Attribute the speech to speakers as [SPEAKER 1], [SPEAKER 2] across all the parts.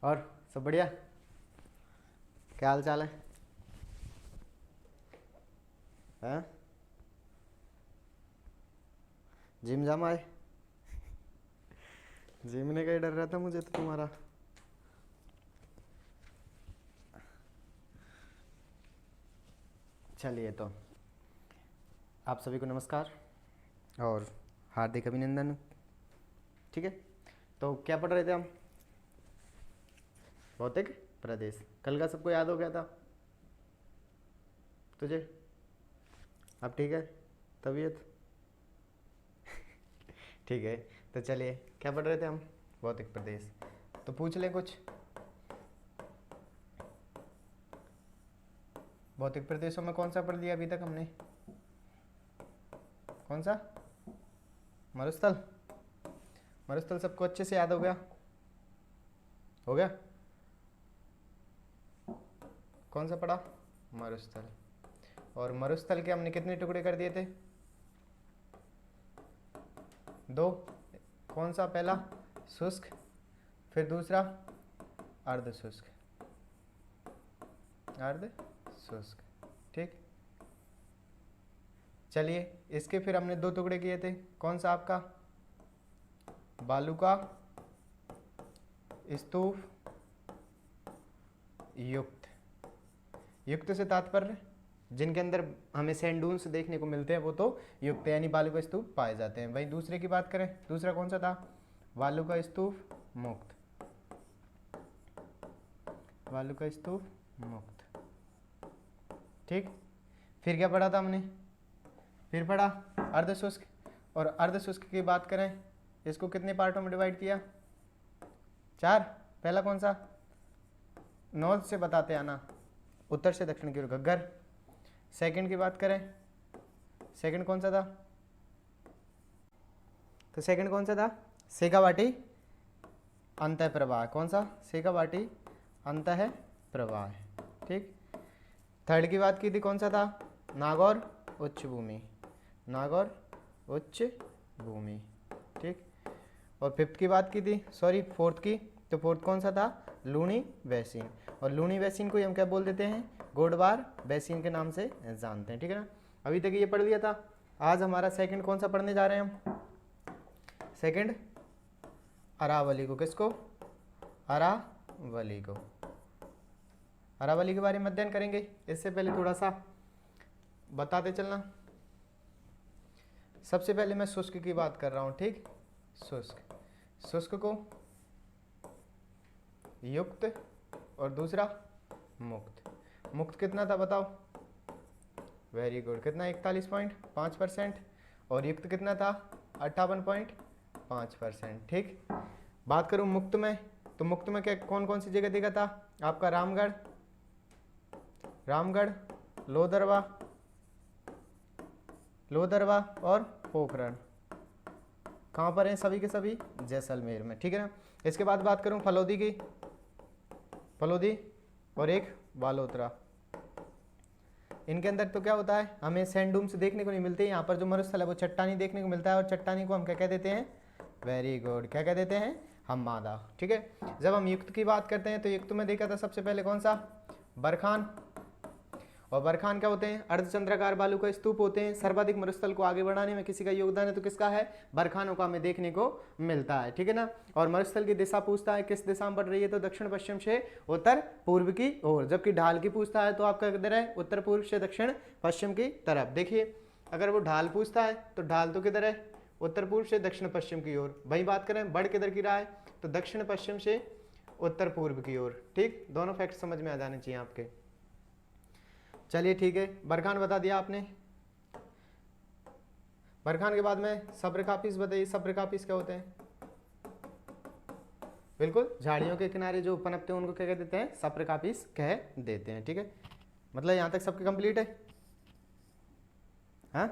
[SPEAKER 1] और सब बढ़िया। क्या हाल चाल है? हैं? जिम जाम आए? जिम ने का ही डर रहा था मुझे तो तुम्हारा। चलिए तो आप सभी को नमस्कार और हार्दिक अभिनंदन। ठीक है, तो क्या पढ़ रहे थे हम? भौतिक प्रदेश। कल का सबको याद हो गया था तुझे? अब ठीक है तबीयत? ठीक है, तो चलिए क्या पढ़ रहे थे हम? भौतिक प्रदेश। तो पूछ लें कुछ। भौतिक प्रदेशों में कौन सा पढ़ लिया अभी तक हमने? कौन सा? मरुस्थल। मरुस्थल सबको अच्छे से याद हो गया? हो गया? कौन सा पढ़ा? मरुस्थल। और मरुस्थल के हमने कितने टुकड़े कर दिए थे? 2। कौन सा? पहला शुष्क, फिर दूसरा अर्ध शुष्क। अर्ध शुष्क, ठीक। चलिए इसके फिर हमने 2 टुकड़े किए थे। कौन सा आपका? बालू का स्तूप युक्त। युक्त से तात्पर्य जिनके अंदर हमें सैंडून्स देखने को मिलते हैं वो तो युक्त यानी बालू का स्तूप पाए जाते हैं। वहीं दूसरे की बात करें, दूसरा कौन सा था? बालू का स्तूप मुक्त। बालू का स्तूप मुक्त, ठीक। फिर क्या पढ़ा था हमने? फिर पढ़ा अर्धशुष्क। और अर्धशुष्क की बात करें, इसको कितने पार्टों में डिवाइड किया? 4। पहला कौन सा? नॉर्थ से बताते आना, उत्तर से दक्षिण की ओर घग्गर। सेकंड की बात करें, सेकंड कौन सा था? तो सेकंड कौन सा था? शेखावाटी अंतः प्रवाह। कौन सा? शेखावाटी अंतः प्रवाह, ठीक। थर्ड की बात की थी, कौन सा था? नागौर उच्च भूमि। नागौर उच्च भूमि, ठीक। और फिफ्थ की बात की थी, सॉरी फोर्थ की, तो फोर्थ कौन सा था? लूणी बेसिन। और लूणी बेसिन को हम क्या बोल देते हैं? गोडवार बेसिन के नाम से जानते हैं, ठीक है ना। अभी तक ये पढ़ लिया था। आज हमारा सेकंड कौन सा पढ़ने जा रहे हैं हम? सेकंड अरावली को। किसको? अरावली को। अरावली के बारे में अध्ययन करेंगे। इससे पहले थोड़ा सा बताते चलना। सबसे पहले मैं शुष्क की बात कर रहा हूं, ठीक। शुष्क, शुष्क को युक्त और दूसरा मुक्त। मुक्त कितना था बताओ? वेरी गुड, कितना? 41.5%। और युक्त कितना था? 58.5%, ठीक। बात करूं मुक्त में, तो मुक्त में क्या कौन कौन सी जगह देखा था आपका? रामगढ़, रामगढ़, लोदरवा, लोदरवा और पोखरण। कहाँ पर हैं सभी के सभी? जैसलमेर में, ठीक है ना। इसके बाद बात करूं फलोदी की, फलोदी और एक बालोतरा। इनके अंदर तो क्या होता है? हमें सैंडूम्स देखने को नहीं मिलते। यहाँ पर जो मरुस्थल है वो चट्टानी देखने को मिलता है, और चट्टानी को हम क्या कह देते हैं? वेरी गुड, क्या कह देते हैं? हम मादा, ठीक है। जब हम युक्त की बात करते हैं तो युक्त में देखा था सबसे पहले कौन सा? बरखान। और बरखान क्या होते हैं? अर्धचंद्राकार बालू का स्तूप होते हैं। सर्वाधिक मरुस्थल को आगे बढ़ाने में किसी का योगदान है तो किसका है? बरखानों का हमें देखने को मिलता है, ठीक है ना। और मरुस्थल की दिशा पूछता है किस दिशा में बढ़ रही है, तो दक्षिण पश्चिम से उत्तर पूर्व की ओर। जबकि ढाल की पूछता है तो आपका किधर है? उत्तर पूर्व से दक्षिण पश्चिम की तरफ। देखिए अगर वो ढाल पूछता है तो ढाल तो किधर है? उत्तर पूर्व से दक्षिण पश्चिम की ओर। वही बात करें बढ़ किधर की रहा है, तो दक्षिण पश्चिम से उत्तर पूर्व की ओर, ठीक। दोनों फैक्ट समझ में आ जाने चाहिए आपके। चलिए ठीक है, बरखान बता दिया आपने। बरखान के बाद में सब्रकापिस बताइए। सब्रकापिस क्या होते हैं? बिल्कुल, झाड़ियों के किनारे जो पनपते हैं उनको क्या कह देते हैं? सब्रकापिस कह देते हैं, ठीक है। मतलब यहाँ तक सबके कंप्लीट है? हाँ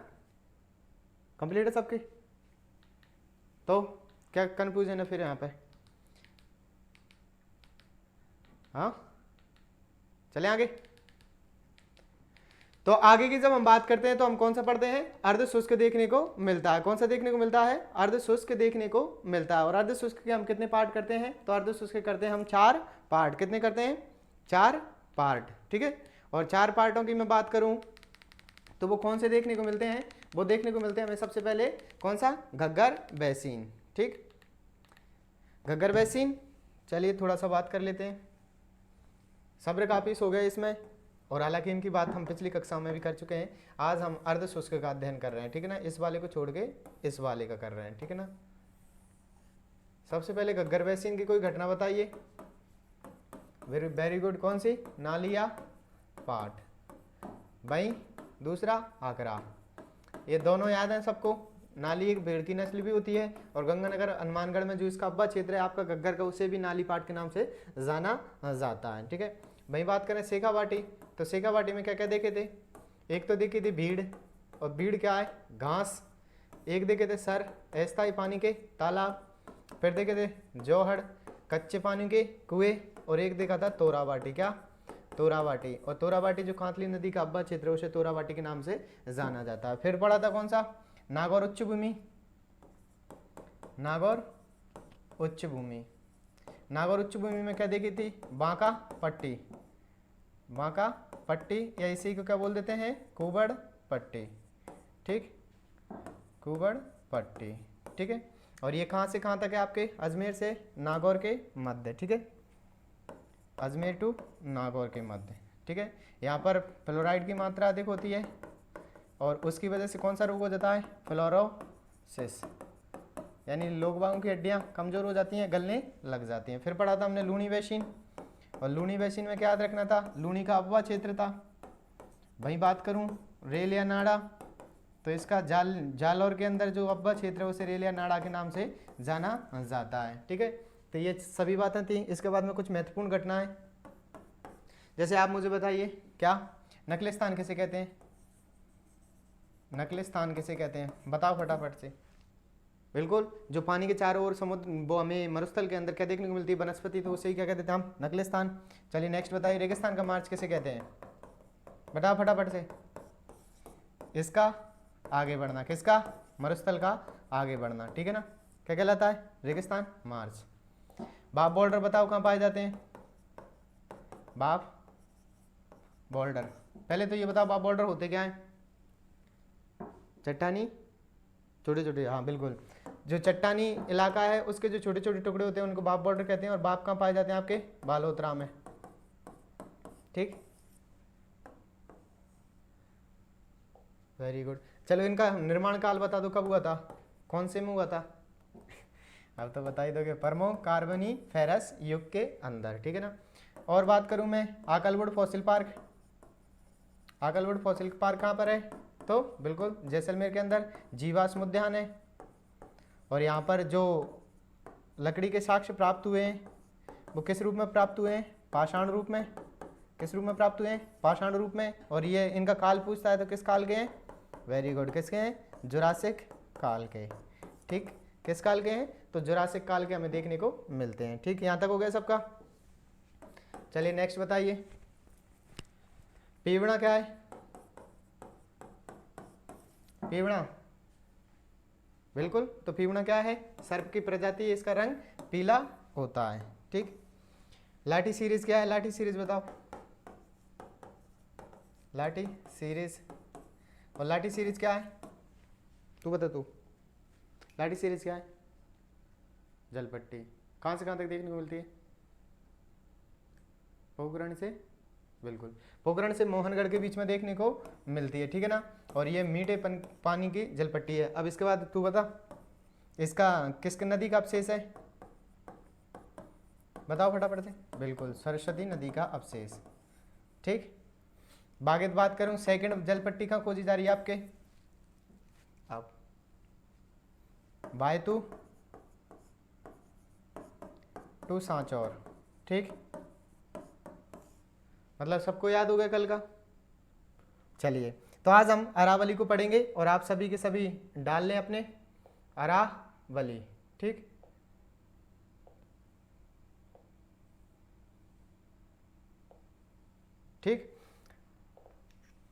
[SPEAKER 1] कंप्लीट है सबके? तो क्या कंफ्यूजन है फिर यहाँ पे? हाँ चले आगे। तो आगे की जब हम बात करते हैं तो हम कौन सा पढ़ते हैं, अर्ध शुष्क देखने को मिलता है। कौन सा देखने को मिलता है, अर्ध शुष्क देखने को मिलता है। और अर्ध शुष्क के हम कितने पार्ट करते हैं, तो अर्ध शुष्क करते हैं हम 4 पार्ट। कितने करते हैं, 4 पार्ट, ठीक है। और 4 पार्टों की मैं बात करूं तो वो कौन से देखने को मिलते हैं, वो देखने को मिलते हैं हमें सबसे पहले कौन सा, घग्गर बेसिन, ठीक, घग्गर बेसिन। चलिए थोड़ा सा बात कर लेते हैं। सब्र काफी हो गया इसमें, और हालांकि इनकी बात हम पिछली कक्षाओं में भी कर चुके हैं। आज हम अर्ध शुष्क का अध्ययन कर रहे हैं, ठीक है ना, इस वाले को छोड़ के इस वाले का कर रहे हैं, ठीक है ना। सबसे पहले घग्गर बेसिन की कोई घटना बताइए। वेरी गुड, कौन सी, नाली या पाट। भाई दूसरा आकरा, ये दोनों याद हैं सबको। नाली एक भेड़ की नस्ल भी होती है, और गंगानगर हनुमानगढ़ में जो इसका अब्बा क्षेत्र है आपका घग्गर का, उसे भी नाली पाट के नाम से जाना जाता है, ठीक है। वही बात करें शेखावाटी, तो शेखावाटी में क्या क्या देखे थे, एक तो देखी थी भीड़, और भीड़ क्या है, घास। एक देखे थे सर, अस्थायी पानी के तालाब। फिर देखे थे जौहड़, कच्चे पानी के कुएं। और एक देखा था तोरावाटी, क्या, तोरावाटी। और तोरावाटी जो कांतली नदी का अब्बा क्षेत्र है उसे तोरावाटी के नाम से जाना जाता है। फिर पढ़ा था कौन सा, नागौर उच्च भूमि, नागौर उच्च भूमि। नागौर उच्च भूमि में क्या देखी थी, बांका पट्टी, बांका पट्टी, या इसी को क्या बोल देते हैं, कुबड़ पट्टी, ठीक, कुबड़ पट्टी, ठीक है। और ये कहाँ से कहाँ तक है आपके, अजमेर से नागौर के मध्य, ठीक है, अजमेर टू नागौर के मध्य, ठीक है। यहाँ पर फ्लोराइड की मात्रा अधिक होती है, और उसकी वजह से कौन सा रोग हो जाता है, फ्लोरोसिस, यानी लोग बागों की हड्डियाँ कमज़ोर हो जाती हैं, गलने लग जाती हैं। फिर पढ़ा था हमने लूनी बेसिन, और लूनी बेसिन में क्या याद रखना था, लूनी का अफवाह क्षेत्र था। वहीं बात करूँ रेल या नाड़ा, तो इसका जालौर के अंदर जो अब्बा क्षेत्र है उसे रेल या नाड़ा के नाम से जाना जाता है, ठीक है। तो ये सभी बातें थी। इसके बाद में कुछ महत्वपूर्ण घटनाएं, जैसे आप मुझे बताइए, क्या नकलिस्तान किसे कहते हैं, नकलिस्तान किसे कहते हैं, बताओ फटाफट से। बिल्कुल, जो पानी के चारों ओर समुद्र, वो हमें मरुस्थल के अंदर क्या देखने को मिलती है, वनस्पति, तो उसे ही क्या कहते थे हम, नकलिस्तान। चलिए नेक्स्ट बताइए, रेगिस्तान का मार्च किसे कहते हैं, बताओ फटाफट से। इसका आगे बढ़ना, किसका, मरुस्थल का आगे बढ़ना, ठीक है ना, क्या कहलाता है, रेगिस्तान मार्च। बाप बोल्डर बताओ कहाँ पाए जाते हैं, बाप बोल्डर। पहले तो ये बताओ बाप बोल्डर होते क्या हैं, चट्टानी, छोटे छोटे, हाँ बिल्कुल, जो चट्टानी इलाका है उसके जो छोटे छोटे टुकड़े होते हैं उनको बाप बोल्डर कहते हैं। और बाप कहाँ पाए जाते हैं, आपके बालोतरा में, ठीक, वेरी गुड। चलो इनका निर्माण काल बता दो, कब हुआ था, कौन से में हुआ था, अब तो बता ही दोगे, परमो कार्बोनिफेरस युग के अंदर, ठीक है ना। और बात करूं मैं Akal wood fossil park, Akal wood fossil park कहाँ पर है, तो बिल्कुल जैसलमेर के अंदर जीवाश्म उद्यान है। और यहाँ पर जो लकड़ी के साक्ष्य प्राप्त हुए हैं वो किस रूप में प्राप्त हुए हैं, पाषाण रूप में। किस रूप में प्राप्त हुए हैं, पाषाण रूप में। और ये इनका काल पूछता है तो किस काल के हैं, वेरी गुड, किसके हैं, जुरासिक काल के, ठीक, किस काल के हैं, तो जुरासिक काल के हमें देखने को मिलते हैं, ठीक। यहाँ तक हो गया सबका। चलिए नेक्स्ट बताइए, पीवड़ा क्या है, पीवड़ा, बिल्कुल, तो पीवड़ा क्या है, सर्प की प्रजाति, इसका रंग पीला होता है, ठीक। लाठी सीरीज क्या है, लाठी सीरीज बताओ, लाठी सीरीज। और लाठी सीरीज क्या है, तू बता, तू, लाठी सीरीज क्या है, जलपट्टी। कहाँ से कहाँ तक देखने को मिलती है, पोखरण से, बिल्कुल, पोखरण से मोहनगढ़ के बीच में देखने को मिलती है, ठीक है ना। और ये मीठे पानी की जलपट्टी है। अब इसके बाद तू बता, इसका किस नदी का अवशेष है, बताओ फटाफट से, बिल्कुल सरस्वती नदी का अवशेष, ठीक। बागेत बात करूं, सेकंड जलपट्टी कहाँ खोजी जा रही है आपके, अब बायतू टू सांचौर, ठीक, मतलब सबको याद हो गया कल का। चलिए तो आज हम अरावली को पढ़ेंगे, और आप सभी के सभी डाल लें अपने अरावली, ठीक। ठीक,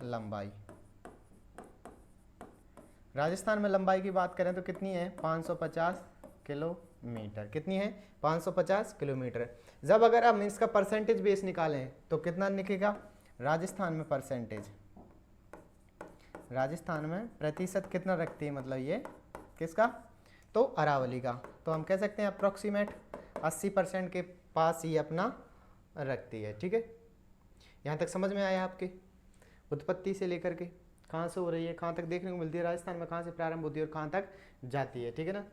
[SPEAKER 1] लंबाई। राजस्थान में लंबाई की बात करें तो कितनी है, 550 किलोमीटर। कितनी है, 550 किलोमीटर। जब अगर हम इसका परसेंटेज बेस निकालें तो कितना निकलेगा, राजस्थान में परसेंटेज, राजस्थान में प्रतिशत कितना रखती है, मतलब ये किसका, तो अरावली का। तो हम कह सकते हैं अप्रोक्सीमेट 80% के पास ही अपना रखती है। ठीक है, यहाँ तक समझ में आया आपके, उत्पत्ति से लेकर के कहाँ से हो रही है, कहाँ तक देखने को मिलती है राजस्थान में, कहाँ से प्रारंभ होती है और कहाँ तक जाती है। ठीक है ना,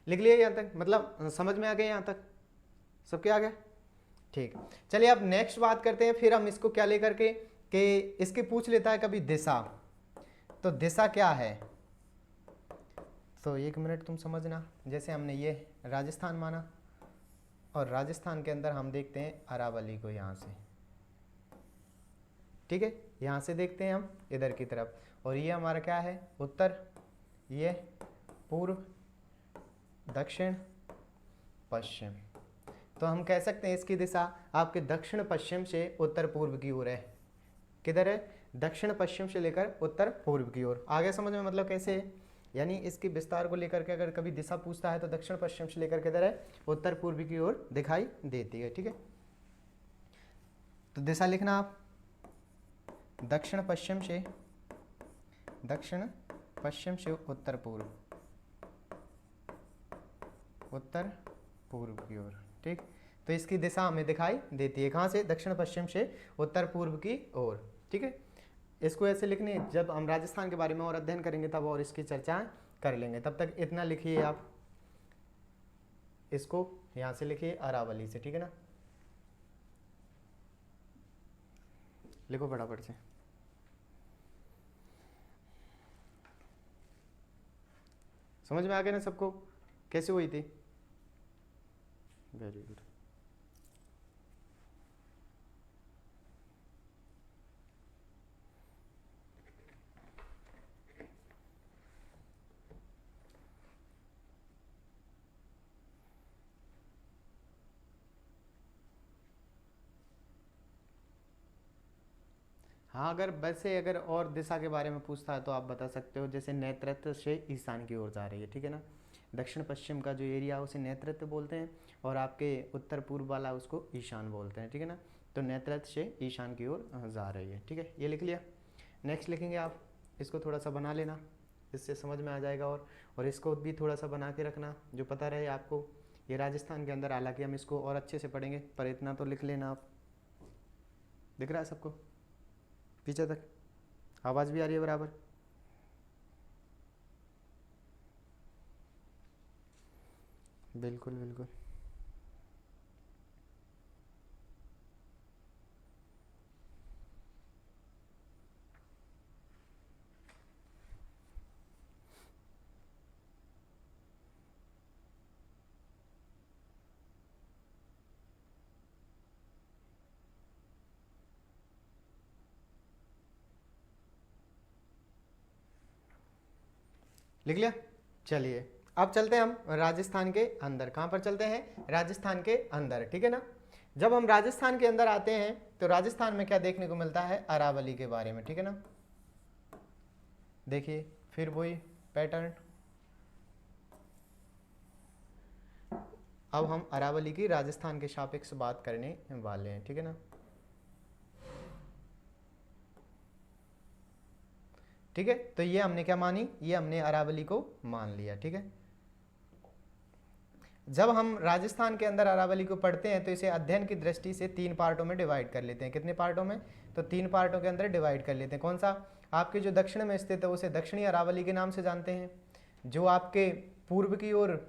[SPEAKER 1] लिख लिया यहाँ तक, मतलब समझ में आ गया यहाँ तक, सबके आ गया। ठीक, चलिए अब नेक्स्ट बात करते हैं। फिर हम इसको क्या लेकर के कि इसके पूछ लेता है कभी दिशा, तो दिशा क्या है, तो एक मिनट तुम समझना। जैसे हमने ये राजस्थान माना और राजस्थान के अंदर हम देखते हैं अरावली को यहाँ से, ठीक है, यहाँ से देखते हैं हम इधर की तरफ, और ये हमारा क्या है, उत्तर, ये पूर्व, दक्षिण, पश्चिम। तो हम कह सकते हैं इसकी दिशा आपके दक्षिण पश्चिम से उत्तर पूर्व की ओर है। किधर है, दक्षिण पश्चिम से लेकर उत्तर पूर्व की ओर। आगे समझ में, मतलब कैसे है, यानी इसकी विस्तार को लेकर के अगर कभी दिशा पूछता है तो दक्षिण पश्चिम से लेकर किधर है, उत्तर पूर्व की ओर दिखाई देती है। ठीक है, तो दिशा लिखना आप, दक्षिण पश्चिम से, दक्षिण पश्चिम से उत्तर पूर्व, उत्तर पूर्व की ओर। ठीक, तो इसकी दिशा हमें दिखाई देती है कहाँ से, दक्षिण पश्चिम से उत्तर पूर्व की ओर। ठीक है, इसको ऐसे लिखने, जब हम राजस्थान के बारे में और अध्ययन करेंगे तब और इसकी चर्चा कर लेंगे। तब तक इतना लिखिए आप, इसको यहाँ से लिखिए अरावली से। ठीक है ना, लिखो फटाफट से। समझ में आ गया ना सबको, कैसे हुई थी, वेरी गुड। हाँ, अगर वैसे अगर और दिशा के बारे में पूछता है तो आप बता सकते हो, जैसे नेतृत्व से ईशान की ओर जा रही है। ठीक है ना, दक्षिण पश्चिम का जो एरिया है उसे नेतृत्व बोलते हैं, और आपके उत्तर पूर्व वाला उसको ईशान बोलते हैं। ठीक है ना, तो नेतृत्व से ईशान की ओर जा रही है। ठीक है, ये लिख लिया। नेक्स्ट लिखेंगे आप, इसको थोड़ा सा बना लेना, इससे समझ में आ जाएगा। और इसको भी थोड़ा सा बना के रखना, जो पता रहे आपको। ये राजस्थान के अंदर, हालांकि हम इसको और अच्छे से पढ़ेंगे, पर इतना तो लिख लेना आप। दिख रहा है सबको पीछे तक, आवाज़ भी आ रही है बराबर, बिल्कुल बिल्कुल। लिख लिया, चलिए अब चलते हैं हम राजस्थान के अंदर। कहाँ पर चलते हैं, राजस्थान के अंदर। ठीक है ना, जब हम राजस्थान के अंदर आते हैं तो राजस्थान में क्या देखने को मिलता है, अरावली के बारे में। ठीक है ना, देखिए फिर वही पैटर्न, अब हम अरावली की राजस्थान के सापेक्ष बात करने वाले हैं। ठीक है ना, ठीक है, तो ये हमने क्या मानी, ये हमने अरावली को मान लिया। ठीक है, जब हम राजस्थान के अंदर अरावली को पढ़ते हैं तो इसे अध्ययन की दृष्टि से 3 पार्टों में डिवाइड कर लेते हैं। कितने पार्टों में, तो 3 पार्टों के अंदर डिवाइड कर लेते हैं। कौन सा, आपके जो दक्षिण में स्थित है उसे दक्षिणी अरावली के नाम से जानते हैं, जो आपके पूर्व की ओर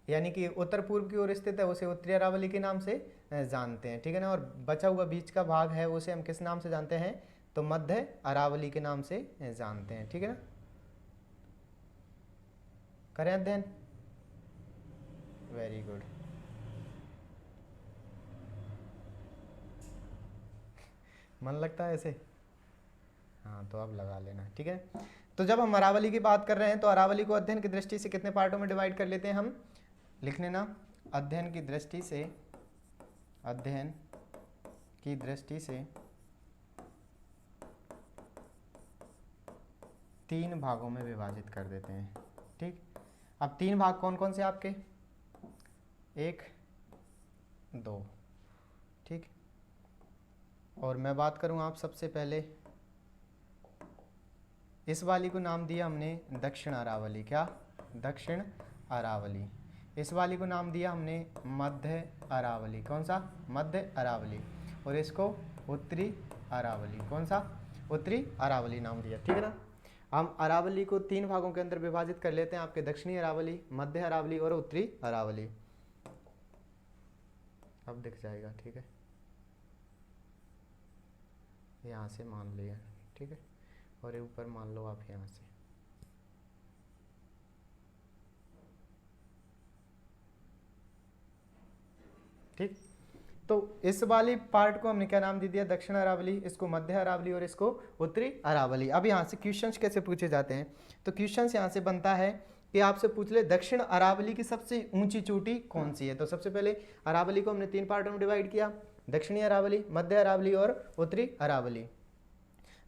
[SPEAKER 1] यानी कि उत्तर पूर्व की ओर स्थित है उसे उत्तरी अरावली के नाम से जानते हैं। ठीक है ना, और बचा हुआ बीच का भाग है उसे हम किस नाम से जानते हैं, तो मध्य अरावली के नाम से जानते हैं। ठीक है ना, करें अध्ययन, वेरी गुड। मन लगता है ऐसे, हाँ तो अब लगा लेना। ठीक है, तो जब हम अरावली की बात कर रहे हैं तो अरावली को अध्ययन की दृष्टि से कितने पार्टों में डिवाइड कर लेते हैं हम, लिख लेना, अध्ययन की दृष्टि से, अध्ययन की दृष्टि से 3 भागों में विभाजित कर देते हैं। ठीक, अब 3 भाग कौन कौन से आपके, 1 2, ठीक। और मैं बात करूं आप सबसे पहले इस वाली को नाम दिया हमने दक्षिण अरावली, क्या, दक्षिण अरावली। इस वाली को नाम दिया हमने मध्य अरावली, कौन सा, मध्य अरावली। और इसको उत्तरी अरावली, कौन सा, उत्तरी अरावली नाम दिया, ठीक है ना। हम अरावली को 3 भागों के अंदर विभाजित कर लेते हैं, आपके दक्षिणी अरावली, मध्य अरावली और उत्तरी अरावली। अब दिख जाएगा, ठीक है, यहाँ से मान लिया, ठीक है, और ऊपर मान लो आप यहाँ से, ठीक। तो इस वाली पार्ट को हमने क्या नाम दे दिया, दक्षिण अरावली, इसको मध्य अरावली और इसको उत्तरी अरावली। अब यहाँ से क्वेश्चंस कैसे पूछे जाते हैं, तो क्वेश्चंस यहाँ से बनता है कि आपसे पूछ ले दक्षिण अरावली की सबसे ऊंची चोटी कौन सी है। तो सबसे पहले अरावली को हमने 3 पार्टों में डिवाइड किया, दक्षिणी अरावली, मध्य अरावली और उत्तरी अरावली।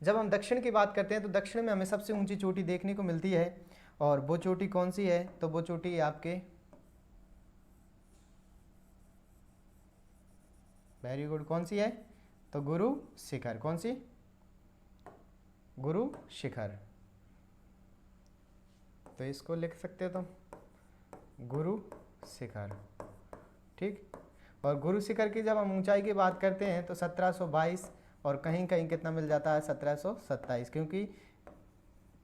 [SPEAKER 1] जब हम दक्षिण की बात करते हैं तो दक्षिण में हमें सबसे ऊंची चोटी देखने को मिलती है, और वो चोटी कौन सी है, तो वो चोटी है आपके, वेरी गुड, कौन सी है, तो गुरु शिखर, कौन सी, गुरु शिखर। तो इसको लिख सकते हो तुम, गुरु शिखर, ठीक। और गुरु शिखर की जब हम ऊंचाई की बात करते हैं तो 1722, और कहीं कहीं कितना मिल जाता है, 1727, क्योंकि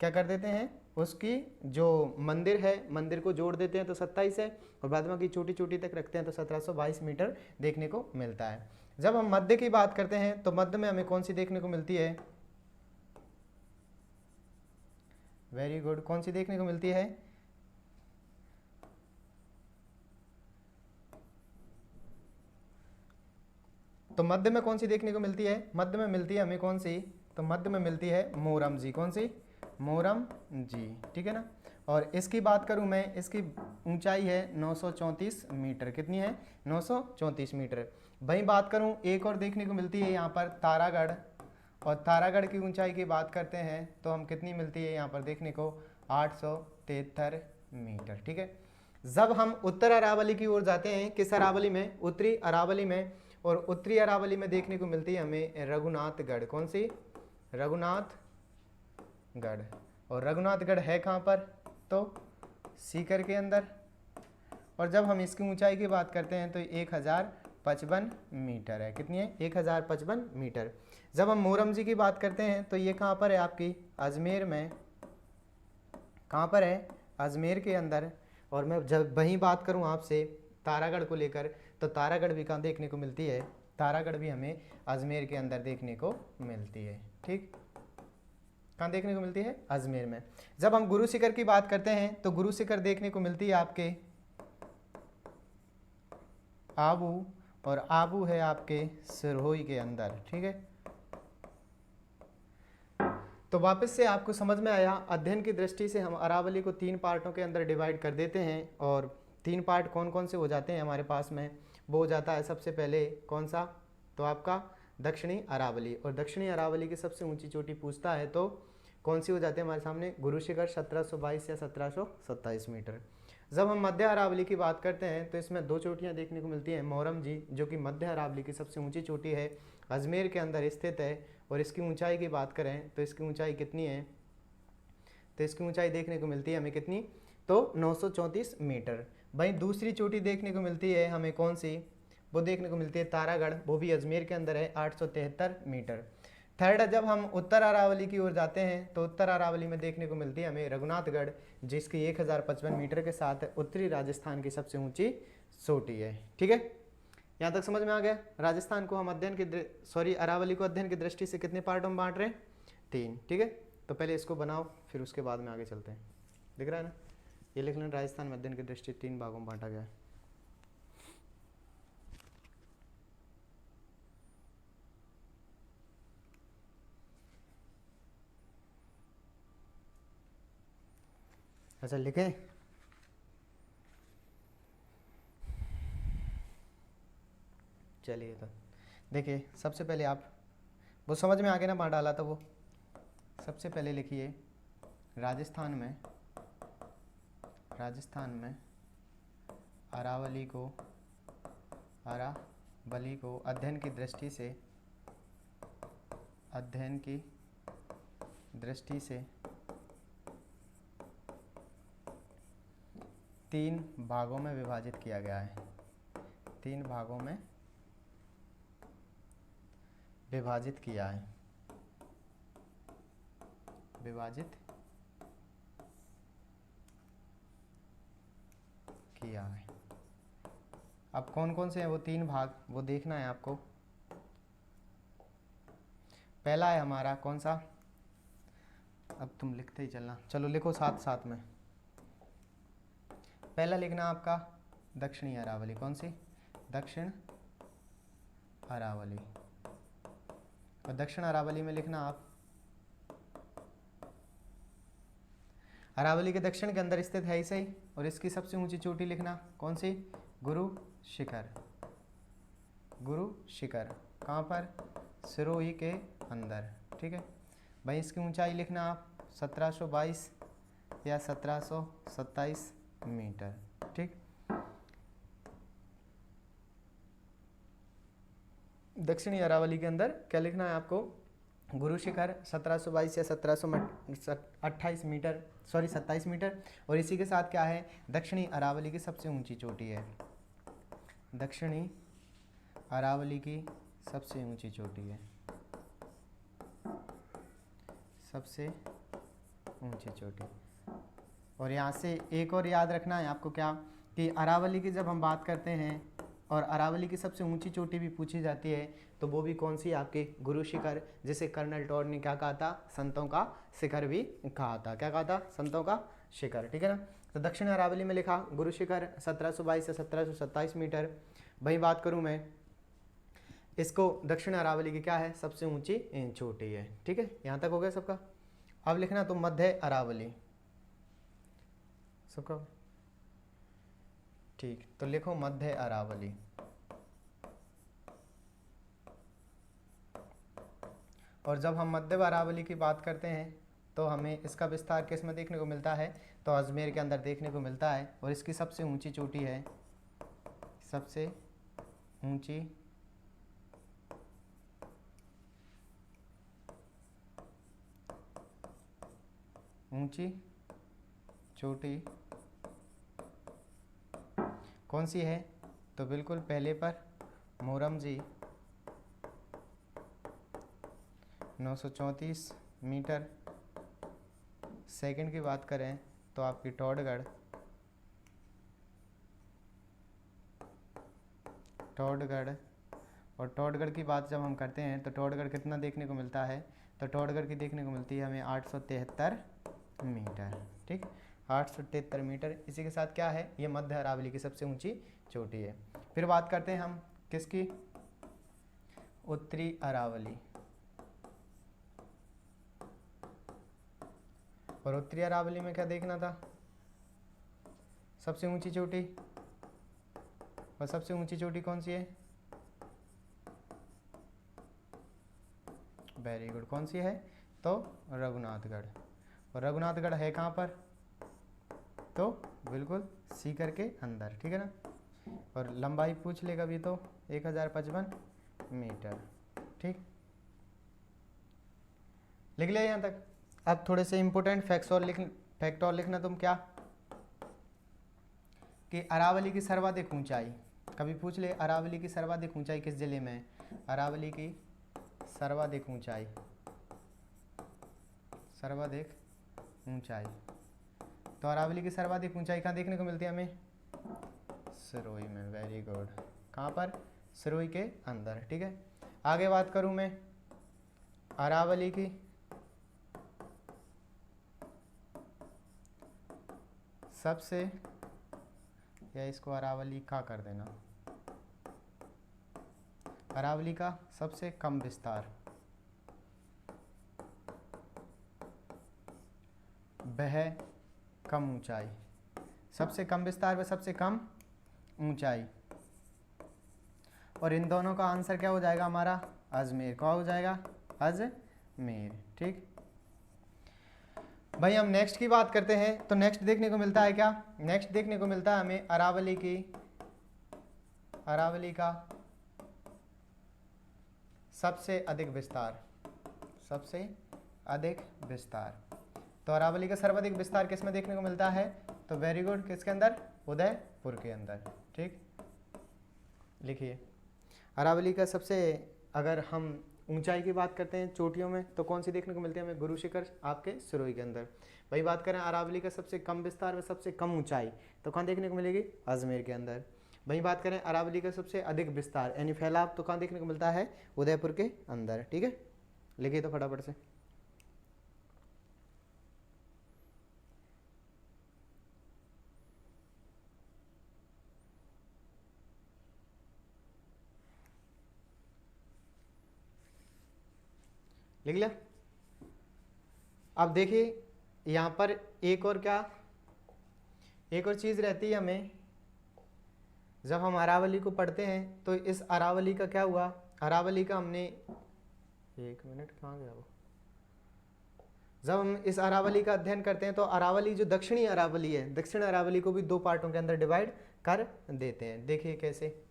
[SPEAKER 1] क्या कर देते हैं, उसकी जो मंदिर है, मंदिर को जोड़ देते हैं तो 27 है, और बाद में की छोटी छोटी तक रखते हैं तो 1722 मीटर देखने को मिलता है। जब हम मध्य की बात करते हैं तो मध्य में हमें कौन सी देखने को मिलती है, वेरी गुड, कौन सी देखने को मिलती है, तो मध्य में कौन सी देखने को मिलती है, मध्य में मिलती है हमें कौन सी, तो मध्य में मिलती है मोरम जी, कौन सी, मोरम जी, ठीक है ना। और इसकी बात करूं मैं, इसकी ऊंचाई है 934 मीटर, कितनी है, 934 मीटर। वहीं बात करूं एक और देखने को मिलती है यहाँ पर तारागढ़, और तारागढ़ की ऊंचाई की बात करते हैं तो हम कितनी मिलती है यहाँ पर देखने को, 873 मीटर, ठीक है। जब हम उत्तर अरावली की ओर जाते हैं, किस अरावली में, उत्तरी अरावली में, और उत्तरी अरावली में देखने को मिलती है हमें रघुनाथगढ़, कौन सी, रघुनाथगढ़। और रघुनाथगढ़ है कहाँ पर, तो सीकर के अंदर। और जब हम इसकी ऊंचाई की बात करते हैं तो 1055 मीटर है, कितनी है, 1055 मीटर। जब हम मोरम जी की बात करते हैं तो ये कहाँ पर है आपकी, अजमेर में, कहाँ पर है, अजमेर के अंदर। और मैं जब वहीं बात करूँ आपसे तारागढ़ को लेकर, तो तारागढ़ भी कहाँ देखने को मिलती है, तारागढ़ भी हमें अजमेर के अंदर देखने को मिलती है, ठीक, कहाँ देखने को मिलती है, अजमेर में। जब हम गुरु शिखर की बात करते हैं तो गुरु शिखर देखने को मिलती है आपके आबू, और आबू है आपके सिरोही के अंदर, ठीक है। तो वापस से आपको समझ में आया, अध्ययन की दृष्टि से हम अरावली को 3 पार्टों के अंदर डिवाइड कर देते हैं, और 3 पार्ट कौन कौन से हो जाते हैं हमारे पास में, वो हो जाता है सबसे पहले कौन सा, तो आपका दक्षिणी अरावली। और दक्षिणी अरावली की सबसे ऊंची चोटी पूछता है तो कौन सी हो जाती है हमारे सामने, गुरु शिखर, 1722 या 1727 मीटर। जब हम मध्य अरावली की बात करते हैं तो इसमें 2 चोटियां देखने को मिलती हैं, मोरम जी जो कि मध्य अरावली की सबसे ऊंची चोटी है, अजमेर के अंदर स्थित है। और इसकी ऊंचाई की बात करें तो इसकी ऊंचाई कितनी है, तो इसकी ऊंचाई देखने को मिलती है हमें कितनी, तो 934 मीटर। वहीं दूसरी चोटी देखने को मिलती है हमें कौन सी, वो देखने को मिलती है तारागढ़, वो भी अजमेर के अंदर है, 873 मीटर। थर्ड, जब हम उत्तर अरावली की ओर जाते हैं तो उत्तर अरावली में देखने को मिलती है हमें रघुनाथगढ़, जिसकी 1055 मीटर के साथ उत्तरी राजस्थान की सबसे ऊंची चोटी है, ठीक है। यहाँ तक समझ में आ गया। राजस्थान को हम अध्ययन की अरावली को अध्ययन की दृष्टि से कितने पार्टों में बांट रहे हैं, 3, ठीक है। तो पहले इसको बनाओ, फिर उसके बाद में आगे चलते हैं। दिख रहा है ना, ये लिख लेना, राजस्थान में अध्ययन की दृष्टि 3 भागों में बांटा गया है। अच्छा लिखें, चलिए। तो देखिए सबसे पहले आप वो समझ में आ गया ना, बांट डाला था वो। सबसे पहले लिखिए राजस्थान में अरावली को अध्ययन की दृष्टि से 3 भागों में विभाजित किया गया है। 3 भागों में विभाजित किया है। अब कौन कौन से हैं वो 3 भाग, वो देखना है आपको। पहला है हमारा कौन सा, अब तुम लिखते ही चलना, चलो लिखो साथ साथ में। पहला लिखना आपका दक्षिणी अरावली। कौन सी? दक्षिण अरावली। और दक्षिण अरावली में लिखना आप अरावली के दक्षिण के अंदर स्थित है ही सही, और इसकी सबसे ऊंची चोटी लिखना कौन सी? गुरु शिखर। कहाँ पर? सिरोही के अंदर। ठीक है भाई, इसकी ऊंचाई लिखना आप 1722 या 1727 मीटर। ठीक, दक्षिणी अरावली के अंदर क्या लिखना है आपको? गुरु शिखर 1722 या 1728 मीटर, सॉरी 27 मीटर। और इसी के साथ क्या है? दक्षिणी अरावली की सबसे ऊंची चोटी है। दक्षिणी अरावली की सबसे ऊंची चोटी है, सबसे ऊंची चोटी। और यहाँ से एक और याद रखना है आपको, क्या कि अरावली की जब हम बात करते हैं और अरावली की सबसे ऊंची चोटी भी पूछी जाती है, तो वो भी कौन सी? आपके गुरु शिखर, जिसे कर्नल टॉड ने क्या कहा था? संतों का शिखर भी कहा था। क्या कहा था? संतों का शिखर। ठीक है ना। तो दक्षिण अरावली में लिखा गुरु शिखर 1722 से 1727 मीटर। वही बात करूं मैं, इसको दक्षिण अरावली की क्या है? सबसे ऊंची चोटी है। ठीक है, यहाँ तक हो गया सबका। अब लिखना तो मध्य अरावली सबका। ठीक, तो लिखो मध्य अरावली। और जब हम मध्य अरावली की बात करते हैं तो हमें इसका विस्तार किस में देखने को मिलता है? तो अजमेर के अंदर देखने को मिलता है। और इसकी सबसे ऊंची चोटी है, सबसे ऊंची चोटी कौन सी है? तो बिल्कुल पहले पर मोरम जी 934 मीटर। सेकंड की बात करें तो आपकी टॉडगढ़ और टॉडगढ़ की बात जब हम करते हैं तो टॉडगढ़ कितना देखने को मिलता है? तो टॉडगढ़ की देखने को मिलती है हमें 873 मीटर। ठीक, 873 मीटर। इसी के साथ क्या है? ये मध्य अरावली की सबसे ऊंची चोटी है। फिर बात करते हैं हम किसकी? उत्तरी अरावली। और उत्तरी अरावली में क्या देखना था? सबसे ऊंची चोटी। और सबसे ऊंची चोटी कौन सी है? वेरी गुड, कौन सी है? तो रघुनाथगढ़। और रघुनाथगढ़ है कहाँ पर? तो बिल्कुल सीकर के अंदर। ठीक है ना। और लंबाई पूछ लेगा भी तो 1055 मीटर। ठीक, लिख लिया यहाँ तक। अब थोड़े से इंपोर्टेंट फैक्ट और लिखना तुम। क्या कि अरावली की सर्वाधिक ऊंचाई, कभी पूछ ले अरावली की सर्वाधिक ऊंचाई किस जिले में है? अरावली की सर्वाधिक ऊंचाई तो अरावली की सर्वाधिक ऊंचाई कहाँ देखने को मिलती है हमें? सिरोही में। वेरी गुड, कहाँ पर? सिरोही के अंदर। ठीक है, आगे बात करूं मैं अरावली की सबसे, या इसको अरावली का कर देना, अरावली का सबसे कम विस्तार, वह कम ऊंचाई। सबसे कम विस्तार व सबसे कम ऊंचाई। और इन दोनों का आंसर क्या हो जाएगा हमारा? अजमेर। क्या हो जाएगा? अजमेर। ठीक, भाई हम नेक्स्ट की बात करते हैं तो नेक्स्ट देखने को मिलता है क्या, नेक्स्ट देखने को मिलता है हमें अरावली का सबसे अधिक विस्तार, सबसे अधिक विस्तार। तो अरावली का सर्वाधिक विस्तार किस में देखने को मिलता है, तो वेरी गुड, किसके अंदर, उदयपुर के अंदर। ठीक, लिखिए अरावली का सबसे, अगर हम ऊंचाई की बात करते हैं चोटियों में तो कौन सी देखने को मिलती है हमें, गुरु शिखर आपके सिरोही के अंदर। वही बात करें अरावली का सबसे कम विस्तार व सबसे कम ऊंचाई तो कहाँ देखने को मिलेगी, अजमेर के अंदर। वही बात करें अरावली का सबसे अधिक विस्तार यानी फैलाव तो कहाँ देखने को मिलता है, उदयपुर के अंदर। ठीक है, लिखिए तो फटाफट से। लिख लिया। अब देखिए यहाँ पर एक और क्या, एक और चीज़ रहती है हमें, जब हम अरावली को पढ़ते हैं तो इस अरावली का क्या हुआ, अरावली का हमने, एक मिनट कहाँ गया वो, जब हम इस अरावली का अध्ययन करते हैं तो अरावली जो दक्षिणी अरावली है, दक्षिण अरावली को भी दो पार्टों के अंदर डिवाइड कर देते हैं। देखिए कैसे,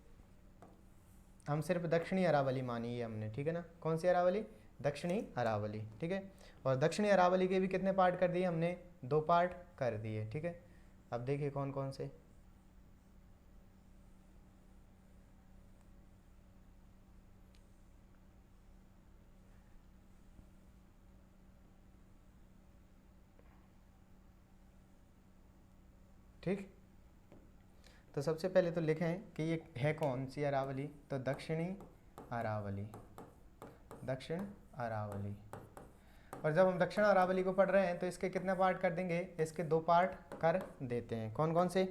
[SPEAKER 1] हम सिर्फ दक्षिणी अरावली मानी है हमने, ठीक है ना, कौन सी अरावली, दक्षिणी अरावली। ठीक है, और दक्षिणी अरावली के भी कितने पार्ट कर दिए हमने, दो पार्ट कर दिए। ठीक है, अब देखिए कौन कौन से, ठीक। तो सबसे पहले तो लिखें कि ये है कौन सी अरावली, तो दक्षिणी अरावली, दक्षिण अरावली। और जब हम दक्षिण अरावली को पढ़ रहे हैं तो इसके कितने पार्ट कर देंगे, इसके दो पार्ट कर देते हैं। कौन कौन से,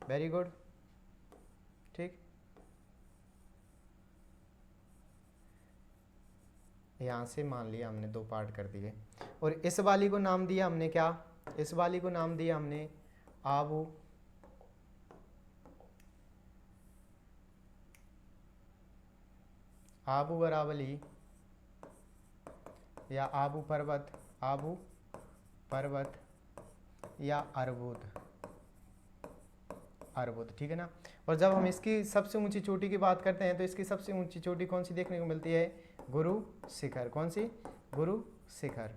[SPEAKER 1] वेरी गुड, ठीक। यहाँ से मान लिया हमने दो पार्ट कर दिए, और इस वाली को नाम दिया हमने क्या, इस वाली को नाम दिया हमने आबू, आबू अरावली या आबू पर्वत, आबू पर्वत या अर्बुद, अर्बुद। ठीक है ना। और जब हम इसकी सबसे ऊंची चोटी की बात करते हैं तो इसकी सबसे ऊंची चोटी कौन सी देखने को मिलती है, गुरु शिखर। कौन सी, गुरु शिखर।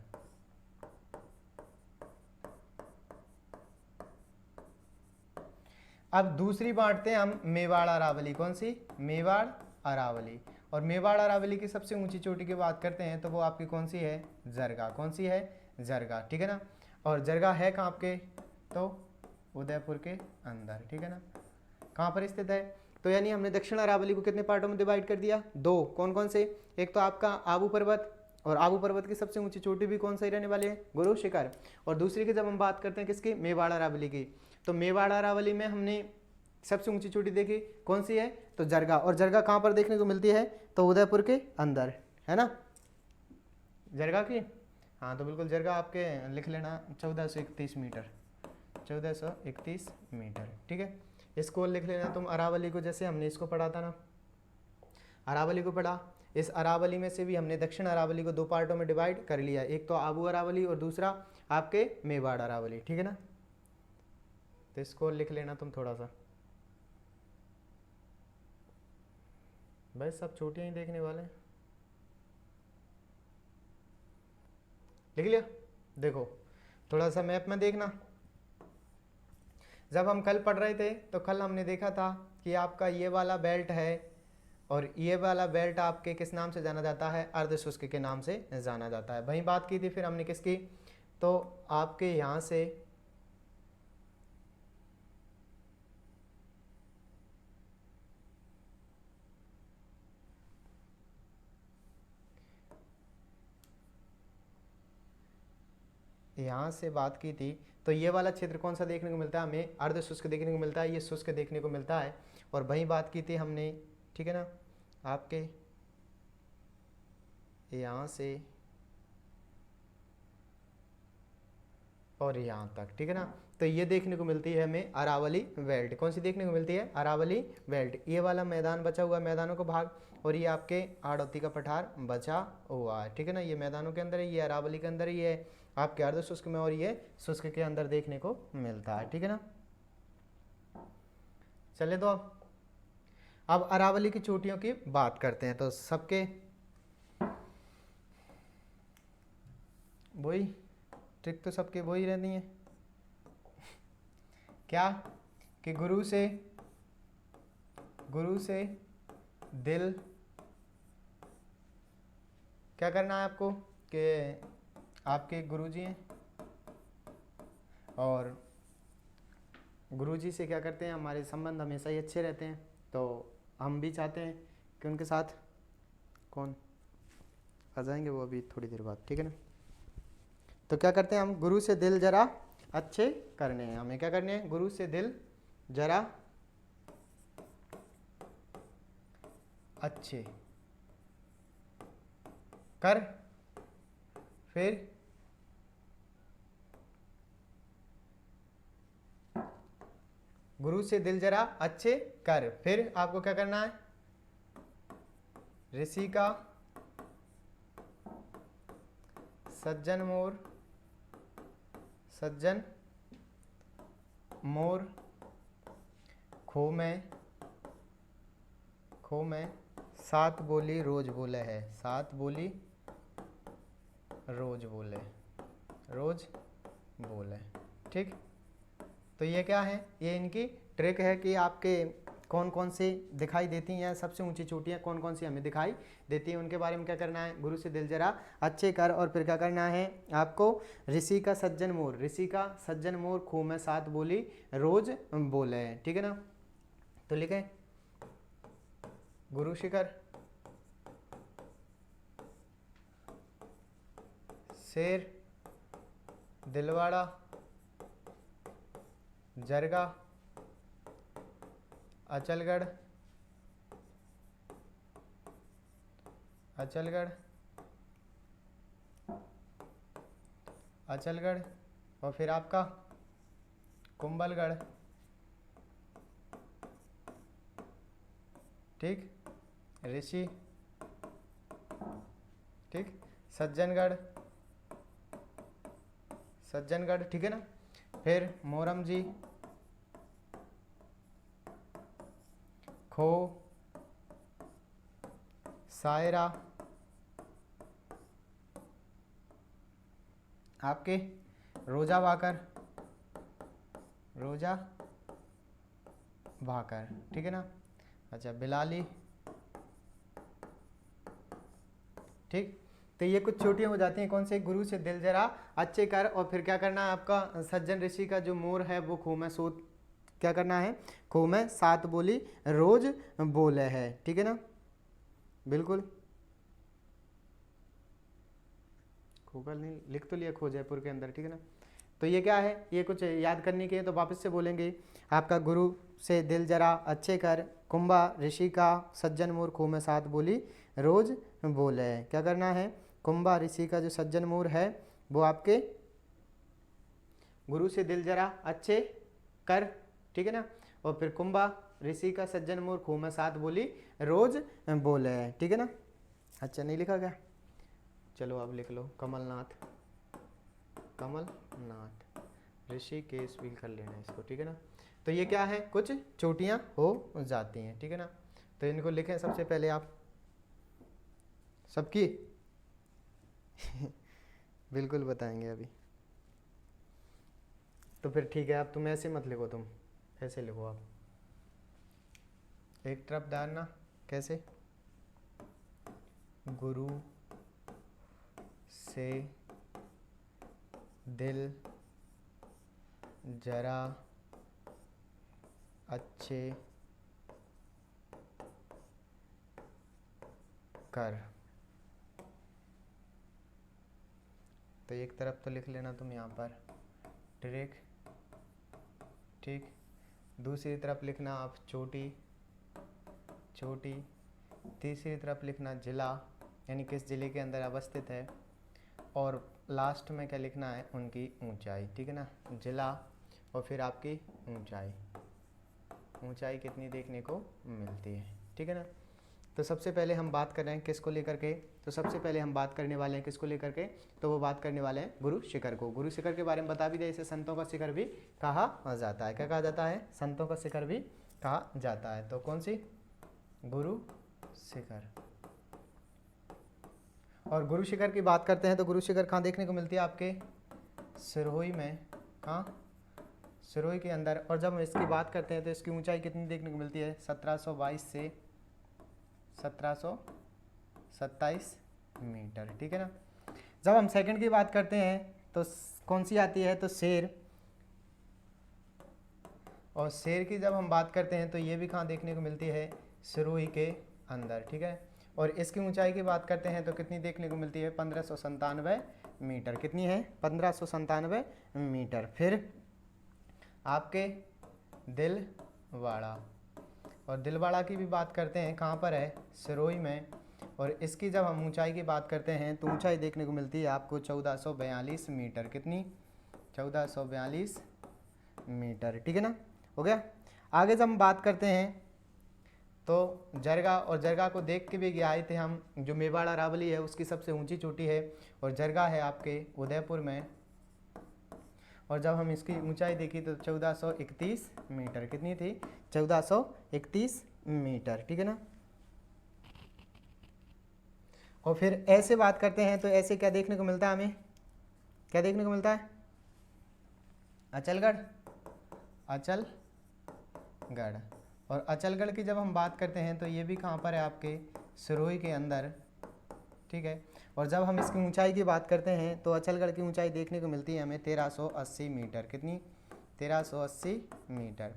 [SPEAKER 1] अब दूसरी बांटते हैं हम मेवाड़ अरावली, कौन सी, मेवाड़ अरावली। और मेवाड़ अरावली की सबसे ऊंची चोटी की बात करते हैं तो वो आपकी कौन सी है, जरगा। कौन सी है, जरगा। ठीक है ना। और जरगा है कहाँ आपके, तो उदयपुर के अंदर। ठीक है ना, कहाँ पर स्थित है। तो यानी हमने दक्षिण अरावली को कितने पार्टों में डिवाइड कर दिया, दो। कौन कौन से, एक तो आपका आबू पर्वत, और आबू पर्वत की सबसे ऊंची चोटी भी कौन सी रहने वाली है, गुरु शिखर। और दूसरी की जब हम बात करते हैं किसकी, मेवाड़ अरावली की, तो मेवाड़ अरावली में हमने सबसे ऊंची चोटी देखी कौन सी है, तो जरगा। और जरगा कहाँ पर देखने को मिलती है, तो उदयपुर के अंदर, है ना, जरगा की। हाँ तो बिल्कुल जरगा आपके लिख लेना 1431 मीटर, 1431 मीटर। ठीक है, इसको लिख लेना तुम अरावली को, जैसे हमने इसको पढ़ा था ना, अरावली को पढ़ा। इस अरावली में से भी हमने दक्षिण अरावली को दो पार्टों में डिवाइड कर लिया, एक तो आबू अरावली और दूसरा आपके मेवाड़ अरावली। ठीक है ना, तो इसको लिख लेना तुम थोड़ा सा, बस सब चोटियां ही देखने वाले हैं। लिख लिया। देखो थोड़ा सा मैप में देखना, जब हम कल पढ़ रहे थे तो कल हमने देखा था कि आपका ये वाला बेल्ट है और ये वाला बेल्ट आपके किस नाम से जाना जाता है, अर्धशुष्क के नाम से जाना जाता है। वहीं बात की थी फिर हमने किसकी, तो आपके यहाँ से यहाँ से बात की थी, तो ये वाला क्षेत्र कौन सा देखने को मिलता है हमें, अर्ध शुष्क देखने को मिलता है, ये शुष्क देखने को मिलता है। और वहीं बात की थी हमने, ठीक है ना, आपके यहाँ से और यहाँ तक। ठीक है ना, तो ये देखने को मिलती है हमें अरावली बेल्ट। कौन सी देखने को मिलती है, अरावली बेल्ट। ये वाला मैदान बचा हुआ, मैदानों का भाग, और ये आपके हाड़ौती का पठार बचा हुआ है। ठीक है ना, ये मैदानों के अंदर है, ये अरावली के अंदर ही है। आपके अर्ध शुष्क में और ये शुष्क के अंदर देखने को मिलता है, ठीक है ना। चले तो अब अरावली की चोटियों की बात करते हैं। तो सबके वही ट्रिक तो सबके वही रहती है, क्या कि गुरु से दिल, क्या करना है आपको कि आपके गुरुजी हैं और गुरुजी से क्या करते हैं, हमारे संबंध हमेशा ही अच्छे रहते हैं, तो हम भी चाहते हैं कि उनके साथ कौन आ जाएंगे, वो अभी थोड़ी देर बाद, ठीक है ना। तो क्या करते हैं हम, गुरु से दिल जरा अच्छे करने हैं, हमें क्या करने हैं, गुरु से दिल जरा अच्छे कर, फिर गुरु से दिल जरा अच्छे कर, फिर आपको क्या करना है, ऋषि का सज्जन मोर खो में सात बोली रोज बोले है, सात बोली रोज बोले, ठीक। तो ये क्या है, ये इनकी ट्रिक है कि आपके कौन कौन सी दिखाई देती हैं, सबसे ऊंची चोटियाँ कौन कौन सी हमें दिखाई देती हैं, उनके बारे में क्या करना है, गुरु से दिल जरा अच्छे कर, और फिर क्या करना है आपको, ऋषि का सज्जन मोर खो में सात बोली रोज बोले, ठीक है ना। तो लिखें गुरु शिखर, शेर, दिलवाड़ा, जरगा, अचलगढ़, और फिर आपका कुंभलगढ़, ठीक, ऋषि, ठीक, सज्जनगढ़, ठीक है ना। फिर मोरम जी, खो, सायरा, आपके रोजा भाकर, ठीक है ना। अच्छा, बिलाली, ठीक। तो ये कुछ चोटियां हो जाती हैं, कौन से, गुरु से दिल जरा अच्छे कर, और फिर क्या करना है आपका, सज्जन ऋषि का जो मोर है वो खो में सूत, क्या करना है, खो में सात बोली रोज बोले है, ठीक है ना। बिल्कुल, खोगल नहीं लिख तो लिया, खो जयपुर के अंदर, ठीक है ना। तो ये क्या है, ये कुछ याद करने के, तो वापस से बोलेंगे आपका, गुरु से दिल जरा अच्छे कर, कुंभा ऋषि का सज्जन मोर खो में सात बोली रोज बोले, क्या करना है, कुंभा ऋषि का जो सज्जन मोर है वो आपके गुरु से दिल जरा अच्छे कर, ठीक है ना, और फिर कुंभा ऋषि का सज्जन मोर खो में सात बोली रोज बोले, ठीक है ना। अच्छा, नहीं लिखा क्या, चलो अब लिख लो, कमलनाथ, ऋषिकेश भी कर लेना इसको, ठीक है ना। तो ये क्या है, कुछ चोटियां हो जाती हैं, ठीक है ना। तो इनको लिखें सबसे पहले आप सबकी बिल्कुल बताएंगे अभी। तो फिर ठीक है, आप तुम ऐसे मत लिखो, तुम ऐसे लिखो, आप एक तरफ डालना, कैसे, गुरु से दिल जरा अच्छे कर, तो एक तरफ तो लिख लेना तुम यहाँ पर ट्रिक, ठीक। दूसरी तरफ लिखना आप चोटी, तीसरी तरफ लिखना जिला, यानी किस जिले के अंदर अवस्थित है, और लास्ट में क्या लिखना है, उनकी ऊंचाई, ठीक है ना, जिला और फिर आपकी ऊंचाई कितनी देखने को मिलती है, ठीक है ना। तो सबसे पहले हम बात कर रहे हैं किसको लेकर के, तो सबसे पहले हम बात करने वाले हैं किसको लेकर के, तो वो बात करने वाले हैं गुरु शिखर को। गुरु शिखर के बारे में बता भी दे, इसे संतों का शिखर भी कहा जाता है। क्या कहा जाता है? संतों का शिखर भी कहा जाता है। तो कौन सी? गुरु शिखर। और गुरु शिखर की बात करते हैं तो गुरु शिखर कहाँ देखने को मिलती है? आपके सिरोही में। कहाँ? सिरोही के अंदर। और जब हम इसकी बात करते हैं तो इसकी ऊंचाई कितनी देखने को मिलती है? 1722 से 1727 मीटर, ठीक है ना। जब हम सेकंड की बात करते हैं तो कौन सी आती है? तो शेर। और शेर की जब हम बात करते हैं तो ये भी कहाँ देखने को मिलती है? सिरोही के अंदर, ठीक है। और इसकी ऊंचाई की बात करते हैं तो कितनी देखने को मिलती है? 1597 मीटर। कितनी है? 1597 मीटर। फिर आपके दिलवाड़ा, और दिलवाड़ा की भी बात करते हैं, कहाँ पर है? सिरोही में। और इसकी जब हम ऊंचाई की बात करते हैं तो ऊंचाई देखने को मिलती है आपको 1442 मीटर। कितनी? 1442 मीटर, ठीक है ना। हो गया। आगे जब हम बात करते हैं तो जरगा, और जरगा को देख के भी आए थे हम। जो मेवाड़ अरावली है उसकी सबसे ऊंची चोटी है, और जरगा है आपके उदयपुर में। और जब हम इसकी ऊंचाई देखी तो 1431 मीटर। कितनी थी? 1431 मीटर, ठीक है ना। और फिर ऐसे बात करते हैं तो ऐसे क्या देखने को मिलता है हमें? क्या देखने को मिलता है? अचलगढ़। अचलगढ़। और अचलगढ़ की जब हम बात करते हैं तो ये भी कहाँ पर है? आपके सिरोही के अंदर, ठीक है। और जब हम इसकी ऊंचाई की बात करते हैं तो अचलगढ़ की ऊंचाई देखने को मिलती है हमें 1380 मीटर। कितनी? 1380 मीटर।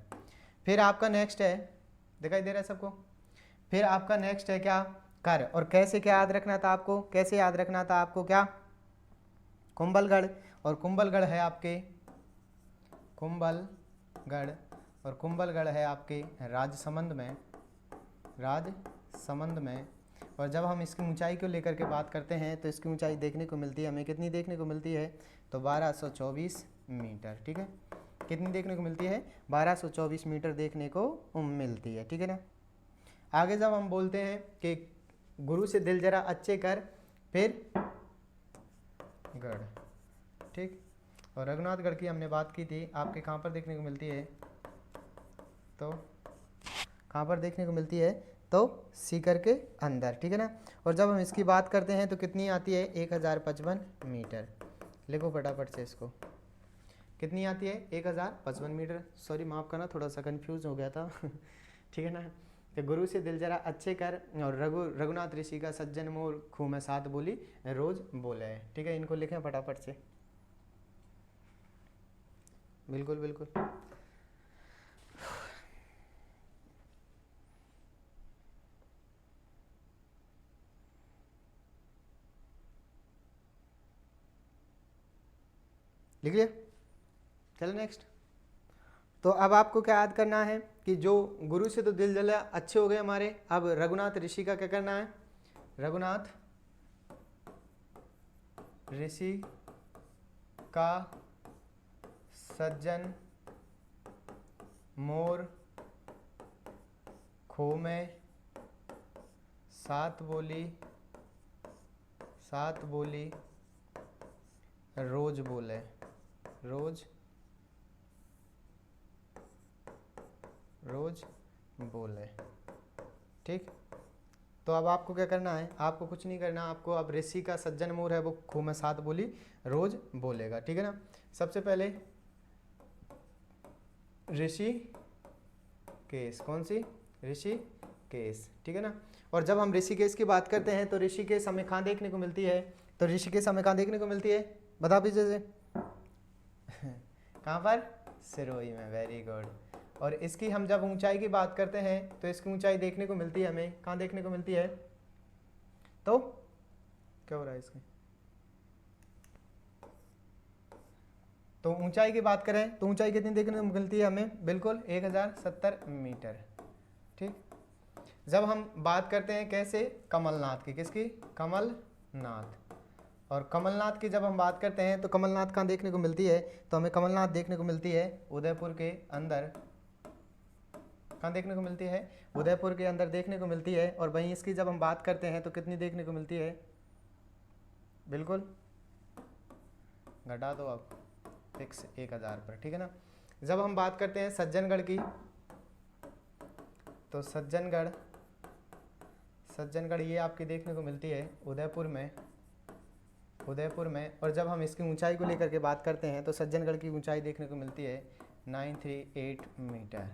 [SPEAKER 1] फिर आपका नेक्स्ट है, दिखाई दे रहा है सबको? फिर आपका नेक्स्ट है क्या? कर। और कैसे क्या याद रखना था आपको? कैसे याद रखना था आपको? क्या? कुंभलगढ़। और कुंभलगढ़ है आपके कुंभलगढ़, और कुंभलगढ़ है आपके राजसमंद में। राजसमंद में। और जब हम इसकी ऊंचाई को लेकर के बात करते हैं तो इसकी ऊंचाई देखने को मिलती है हमें, कितनी देखने को मिलती है? तो 1224 मीटर, ठीक है। कितनी देखने को मिलती है? 1224 मीटर देखने को मिलती है, ठीक है ना। आगे जब हम बोलते हैं कि गुरु से दिल जरा अच्छे कर, फिर गढ़, ठीक। और रघुनाथगढ़ की हमने बात की थी, आपके कहाँ पर देखने को मिलती है? तो कहाँ पर देखने को मिलती है? तो सीकर के अंदर, ठीक है ना। और जब हम इसकी बात करते हैं तो कितनी आती है? 1055 मीटर। लिखो फटाफट से इसको। कितनी आती है? 1055 मीटर। सॉरी माफ़ करना, थोड़ा सा कंफ्यूज हो गया था ठीक है ना। तो गुरु से दिल जरा अच्छे कर, और रघुनाथ ऋषि का सज्जन मोर खूह में साथ बोली रोज बोले, ठीक है। इनको लिखें फटाफट से। बिल्कुल बिल्कुल। लिख लिया? चलो नेक्स्ट। तो अब आपको क्या याद करना है कि जो गुरु से तो दिल जला अच्छे हो गए हमारे, अब रघुनाथ ऋषि का क्या करना है? रघुनाथ ऋषि का सज्जन मोर खो में सात बोली रोज बोले, रोज बोले, ठीक। तो अब आपको क्या करना है? आपको कुछ नहीं करना, आपको अब ऋषि का सज्जन मोर है वो खूह में सात बोली रोज बोलेगा, ठीक है ना। सबसे पहले ऋषि केस, कौन सी? ऋषि केस, ठीक है ना। और जब हम ऋषिकेश की बात करते हैं तो ऋषिकेश हमें कहाँ देखने को मिलती है? तो ऋषिकेश हमें कहाँ देखने को मिलती है? बता दीजिए से कहाँ पर? सिरोही में। Very good. और इसकी हम जब ऊंचाई की बात करते हैं तो इसकी ऊंचाई देखने को मिलती है हमें, कहाँ देखने को मिलती है? तो क्या हो रहा है इसकी? तो ऊंचाई की बात करें तो ऊंचाई कितनी देखने को मिलती है हमें? बिल्कुल 1070 मीटर, ठीक। जब हम बात करते हैं कैसे? कमलनाथ की। किसकी? कमलनाथ। और कमलनाथ की जब हम बात करते हैं तो कमलनाथ कहाँ देखने को मिलती है? तो हमें कमलनाथ देखने को मिलती है उदयपुर के अंदर, कहाँ देखने को मिलती है, उदयपुर के अंदर देखने को मिलती है। और वहीं इसकी जब हम बात करते हैं तो कितनी देखने को मिलती है, बिल्कुल घटा दो अब, फिक्स 1000 पर, ठीक है ना। जब हम बात करते हैं सज्जनगढ़ की, तो सज्जनगढ़ ये आपकी देखने को मिलती है उदयपुर में। और जब हम इसकी ऊंचाई को लेकर के बात करते हैं तो सज्जनगढ़ की ऊंचाई देखने को मिलती है 938 मीटर,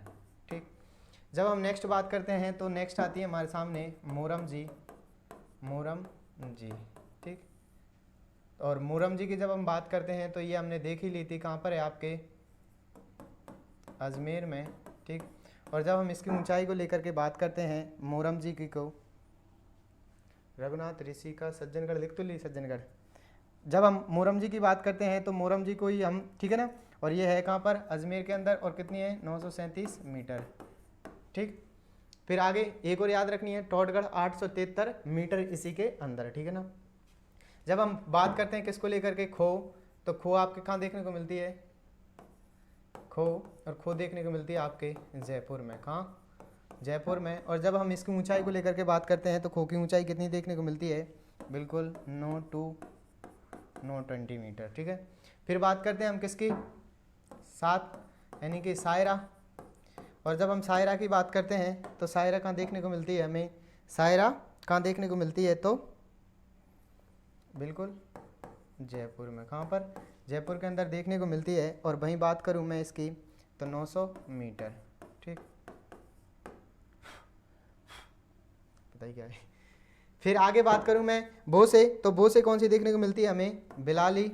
[SPEAKER 1] ठीक। जब हम नेक्स्ट बात करते हैं तो नेक्स्ट आती है हमारे सामने मोरम जी, ठीक। और मोरम जी की जब हम बात करते हैं तो ये हमने देख ही ली थी, कहाँ पर है, आपके अजमेर में, ठीक। और जब हम इसकी ऊंचाई को लेकर के बात करते हैं मोरम जी की को, रघुनाथ ऋषि का सज्जनगढ़ लिख तो ली, सज्जनगढ़। जब हम मोरम जी की बात करते हैं तो मोरम जी को ही हम, ठीक है ना, और ये है कहाँ पर, अजमेर के अंदर, और कितनी है, 937 मीटर, ठीक। फिर आगे एक और याद रखनी है, टोटगढ़ 873 मीटर इसी के अंदर, ठीक है ना। जब हम बात करते हैं किसको लेकर के, खो, तो खो आपके कहाँ देखने को मिलती है, खो देखने को मिलती है आपके जयपुर में, कहाँ, जयपुर में। और जब हम इसकी ऊंचाई को लेकर के बात करते हैं तो खो की ऊंचाई कितनी देखने को मिलती है, बिल्कुल 920 मीटर, ठीक है। फिर बात करते हैं हम किसकी, 7 यानी कि सायरा। और जब हम सायरा की बात करते हैं तो सायरा कहाँ देखने को मिलती है हमें, सायरा कहाँ देखने को मिलती है, तो बिल्कुल जयपुर में, कहाँ पर, जयपुर के अंदर देखने को मिलती है। और वहीं बात करूँ मैं इसकी तो 900 मीटर, ठीक, पता ही क्या है। फिर आगे बात करूं मैं भोसे, तो भोसे कौन सी देखने को मिलती है हमें, बिलाली।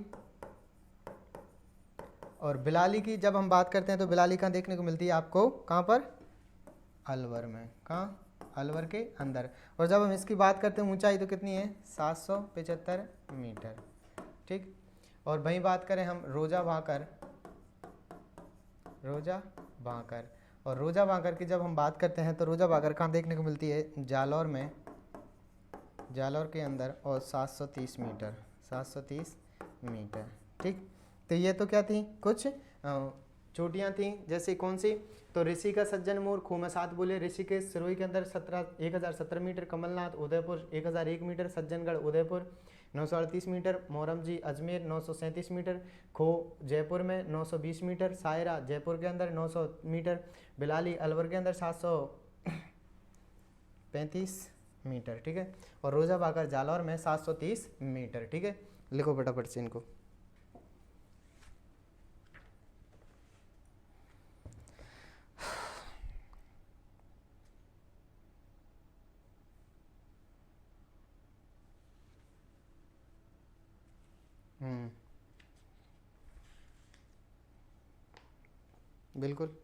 [SPEAKER 1] और बिलाली की जब हम बात करते हैं तो बिलाली कहाँ देखने को मिलती है आपको, कहाँ पर, अलवर में, कहाँ, अलवर के अंदर। और जब हम इसकी बात करते हैं ऊंचाई तो कितनी है, 775 मीटर, ठीक। और वहीं बात करें हम रोजा भाकर, और रोजा भाकर की जब हम बात करते हैं तो रोजा भाकर कहाँ देखने को मिलती है, जालौर में, जालौर के अंदर, और 730 मीटर, ठीक। तो ये तो क्या थी, कुछ चोटियाँ थी, जैसे कौन सी, तो ऋषि का सज्जन मोर, खो में 7 बोले, ऋषिकेश सिरोही के अंदर 1017 metre, Kamalnath Udaipur 1001 metre, Sajjangarh Udaipur 938 metre, Moram ji Ajmer 937 metre, Kho Jaipur में 920 मीटर, सायरा जयपुर के अंदर 900 मीटर, बिलाली अलवर के अंदर 735 मीटर, ठीक है। और रोजा भाकर जालौर में 730 मीटर, ठीक है। लिखो फटाफट से इनको। बिल्कुल,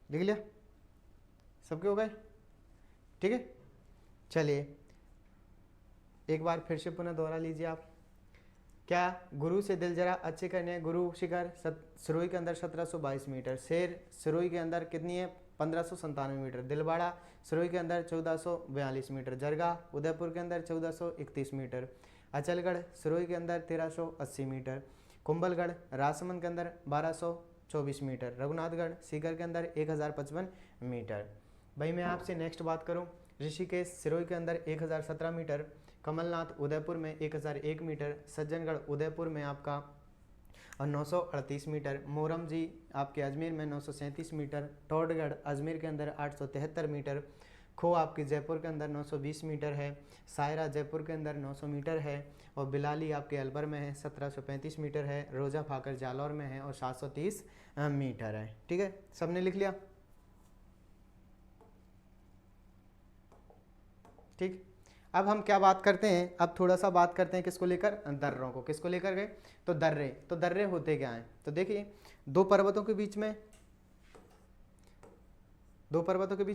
[SPEAKER 1] लिख लिया, सबके हो गए, ठीक है। चलिए एक बार फिर से पुनः दोहरा लीजिए आप। क्या, गुरु से दिल जरा अच्छे करने, गुरु शिखर सिरोही के अंदर 1722 मीटर, शेर सिरोही के अंदर कितनी है, 1597 मीटर, दिलवाड़ा सिरोही के अंदर 1442 मीटर, जरगा उदयपुर के अंदर 1431 मीटर, अचलगढ़ सिरोही के अंदर 1380 मीटर, कुंभलगढ़ राजसमंद के अंदर 1224 मीटर, रघुनाथगढ़ सीकर के अंदर 1055 मीटर। भाई मैं आपसे नेक्स्ट बात करूं, ऋषिकेश सिरोही के अंदर 1017 मीटर, कमलनाथ उदयपुर में 1001 मीटर, सज्जनगढ़ उदयपुर में आपका 938 मीटर, मोरम जी आपके अजमेर में 937 मीटर, टोडगढ़ अजमेर के अंदर 873 मीटर, खो आपके जयपुर के अंदर 920 मीटर है, सायरा जयपुर के अंदर 900 मीटर है, और बिलाली आपके अलवर में है 1735 मीटर है, रोजा भाकर जालौर में है और 730 मीटर है, ठीक है। सबने लिख लिया, ठीक। अब हम क्या बात करते हैं, अब थोड़ा सा बात करते हैं किसको लेकर, दर्रों को। किसको लेकर गए, तो दर्रे होते क्या हैं, तो देखिए दो पर्वतों के बीच